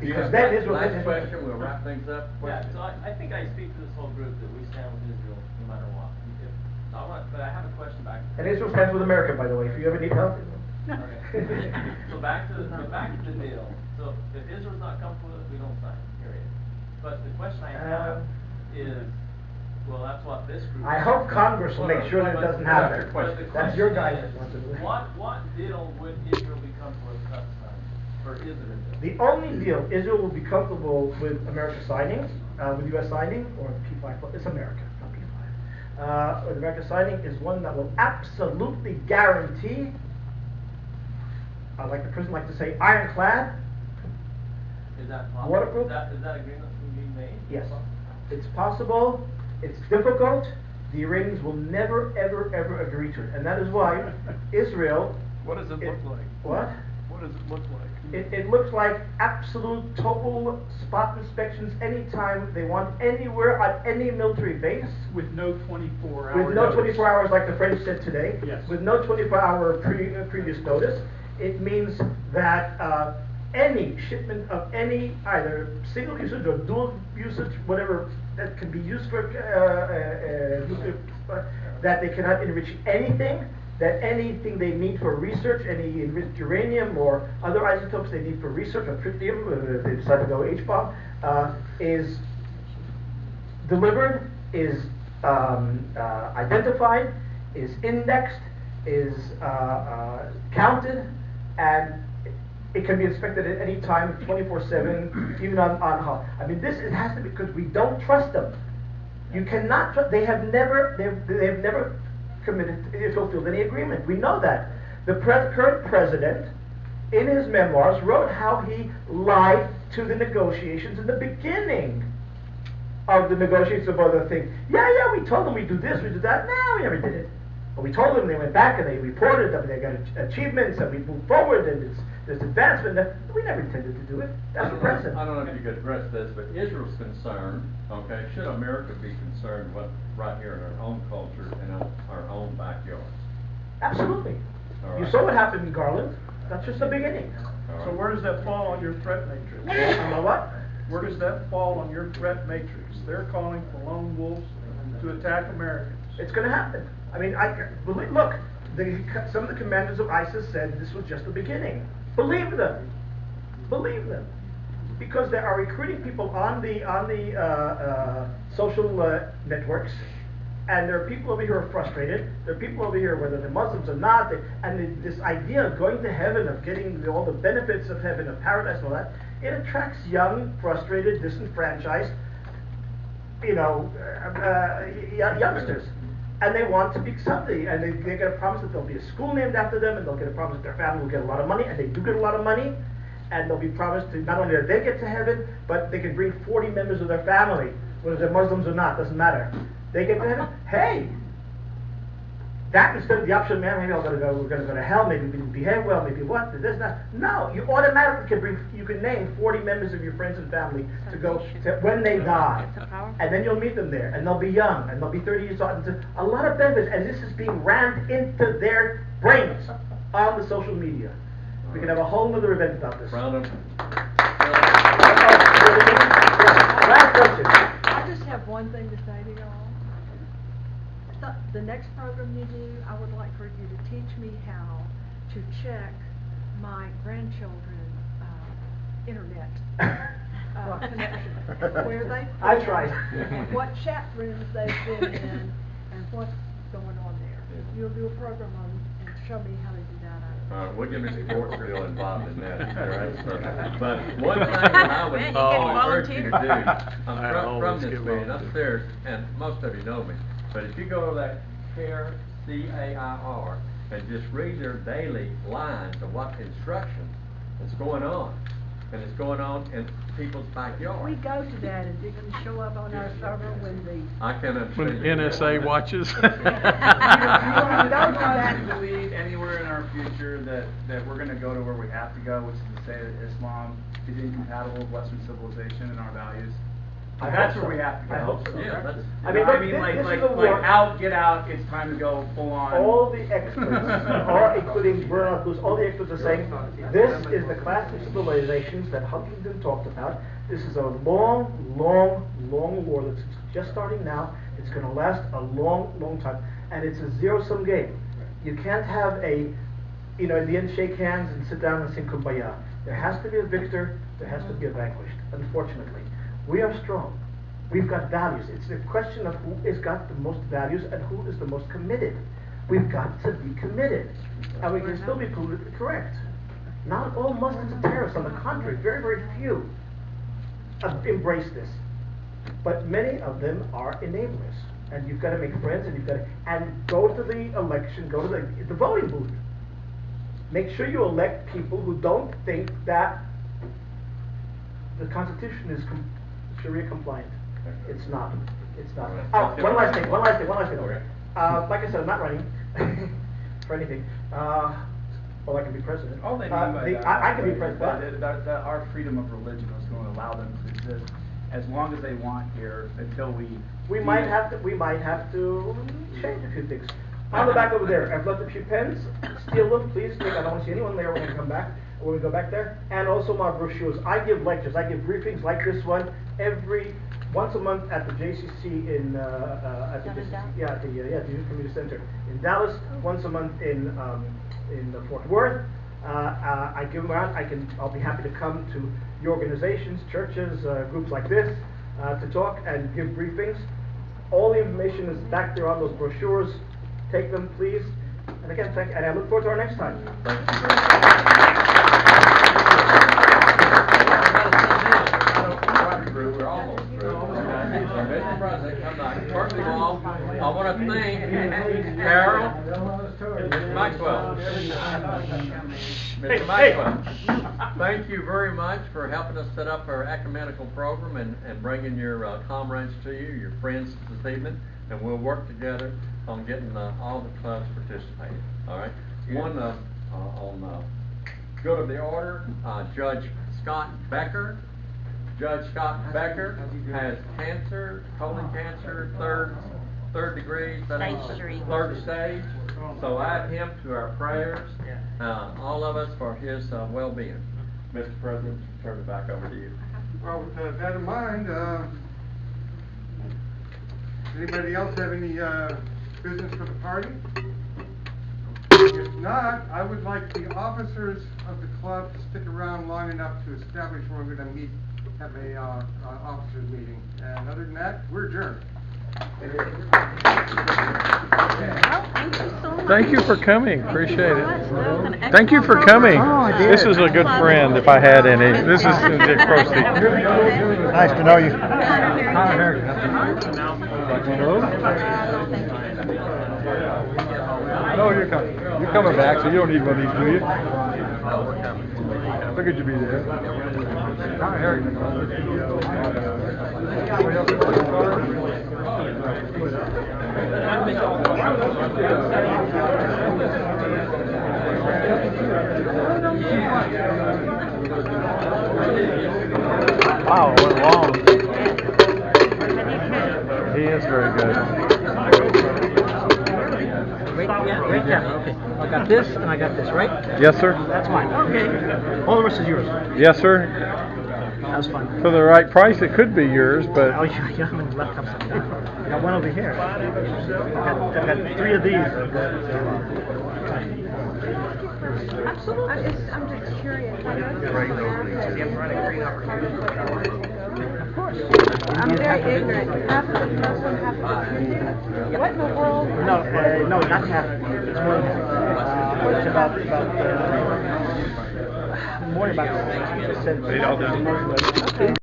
Because then Israel. Last question. We'll wrap things up. Yeah. So I think I speak for this whole group that we stand with Israel no matter what. But I have a question back. And Israel stands with America, by the way. If you ever need help. Okay. So back to the deal. So if Israel's not comfortable with it, we don't sign. Period. But the question I have is, well, that's what this group. I hope Congress will make sure that it doesn't happen. That's your guys' What deal would Israel be comfortable with us signing, or is it a deal? The only deal Israel will be comfortable with America signing, with U.S. signing, or P5. It's America, not P5. With America signing is one that will absolutely guarantee. Like the president like to say, ironclad. Is that possible? Waterproof. Is that agreement being made? Yes. It's possible. It's difficult. The Iranians will never, ever, ever agree to it. And that is why Israel... What does it look like? What? What does it look like? It looks like absolute, total spot inspections anytime they want, anywhere, on any military base. With no 24 hours. With no 24 hours like the French said today. Yes. With no 24-hour previous notice. It means that any shipment of any either single usage or dual usage, whatever that can be used for that they cannot enrich anything, that anything they need for research, any enriched uranium or other isotopes they need for research, or tritium, if they decide to go H-bomb, is delivered, is identified, is indexed, is counted, and it can be inspected at any time, 24/7, even on how. I mean, it has to be because we don't trust them. You cannot trust. They have never committed to fulfilled any agreement. We know that. The current president, in his memoirs, wrote how he lied to the negotiations in the beginning of the negotiations of other things. Yeah, we told them we do this, we do that. No, we never did it. But we told them, they went back and they reported that they got achievements and we moved forward and there's advancement. We never intended to do it. That's the president. I don't know if you could address this, but Israel's concerned, okay, should America be concerned with right here in our own culture and our own backyards? Absolutely. All You right. saw what happened in Garland. That's just the beginning. All right. So where does that fall on your threat matrix? You know what? Where does that fall on your threat matrix? They're calling for lone wolves. to attack Americans. It's going to happen. I mean, look, some of the commanders of ISIS said this was just the beginning. Believe them. Believe them. Because they are recruiting people on the social networks, and there are people over here who are frustrated. There are people over here, whether they're Muslims or not, and this idea of going to heaven, of getting all the benefits of heaven, of paradise and all that, it attracts young, frustrated, disenfranchised, youngsters. And they want to be something, and they get a promise that there'll be a school named after them, and they'll get a promise that their family will get a lot of money, and they do get a lot of money, and they'll be promised to not only that they get to heaven, but they can bring 40 members of their family, whether they're Muslims or not, doesn't matter. They get to heaven. Hey, that instead of the option, man, maybe we're going to go to hell, maybe we didn't behave well, maybe what, this, that. No, you automatically you can name 40 members of your friends and family to go to when they die. And then you'll meet them there, and they'll be young, and they'll be 30 years old. A lot of benefits, and this is being rammed into their brains on the social media. We can have a whole other event about this. Round of. Last question. I just have one thing to say to y'all. The next program you do, I would like for you to teach me how to check my grandchildren's internet connection. Where they I tried. and what chat rooms they've been in and what's going on there. You'll do a program on and show me how to do that. We'll get Mr. Porterfield involved in that, all right, sir. But one thing that I would encourage you to do, I'm from this meeting upstairs, and most of you know me, but if you go to that CAIR, C-A-I-R, and just read their daily lines of what instruction is going on, and it's going on in people's backyard. We go to that, is it gonna show up on our server when the... I can When understand. NSA watches. You don't believe anywhere in our future that we're going to go to where we have to go, which is to say that Islam is incompatible with Western civilization and our values. That's where we have to go. I hope so. Yeah, that's. I mean, look, this is a war. out, get out. It's time to go full on. All the experts, all including Bernard Lewis, all the experts are saying this is the class of civilizations that Huntington talked about. This is a long, long, long war that's just starting now. It's going to last a long, long time, and it's a zero-sum game. You can't have in the end, shake hands and sit down and sing kumbaya. There has to be a victor. There has to be a vanquished. Unfortunately, we are strong. We've got values. It's a question of who has got the most values and who is the most committed. We've got to be committed. And we can still be politically correct. Not all Muslims are terrorists. On the contrary, very, very few embrace this. But many of them are enablers. And you've got to make friends, and go to the election, go to the voting booth. Make sure you elect people who don't think that the Constitution is Sharia compliant. It's not. It's not. Oh, one last thing. Okay. Like I said, I'm not running for anything. Well, I can be president. All they mean by that, I can be president. that our freedom of religion is going to allow them to exist as long as they want here until we might have to change a few things. On the back over there, I've left a few pens. Steal them, please. I don't want to see anyone there when we come back. When we go back there, and also my brochures. I give lectures. I give briefings like this one once a month at the JCC in at the Youth Community Center in Dallas. Once a month in Fort Worth. I give them out. I'll be happy to come to your organizations, churches, groups like this to talk and give briefings. All the information is back there on those brochures. Take them, please. And again, thank you. And I look forward to our next time. Thank you very much. We're almost through. Mr. President, come back. First of all, I want to thank Carol, Mr. Maxwell. Mr. Maxwell, thank you very much for helping us set up our ecumenical program and bringing your comrades to you, your friends this evening, and we'll work together on getting all the clubs participating. All right. One on good of the order, Judge Scott Becker. Judge Scott Becker has cancer, colon cancer, third degree, third stage. So add him to our prayers, all of us, for his well-being. Mr. President, turn it back over to you. Well, with that in mind, Anybody else have any, business for the party? If not, I would like the officers of the club to stick around long enough to establish where we're gonna meet, have a, officers meeting. And other than that, we're adjourned. Thank you for coming, appreciate it. Thank you for coming. This is a good friend if I had any. This is Dick Prosty. Nice to know you. I know you're coming. You're coming back, so you don't need one of these, do you? Figured you'd be there. Wow, it went long. He is very good. Right there, okay. I got this and I got this, right? Yes, sir. That's mine. Okay. All the rest is yours. Yes, sir. That was fun. For the right price, it could be yours, but Oh, you haven't left cups. I got one over here. I've got 3 of these. Absolutely. I'm just curious. I know Of course. I'm very ignorant. Half of it's Muslim, half of it's Hindu. What in the world? No, no, not half. It's more than half. It's about more about 7.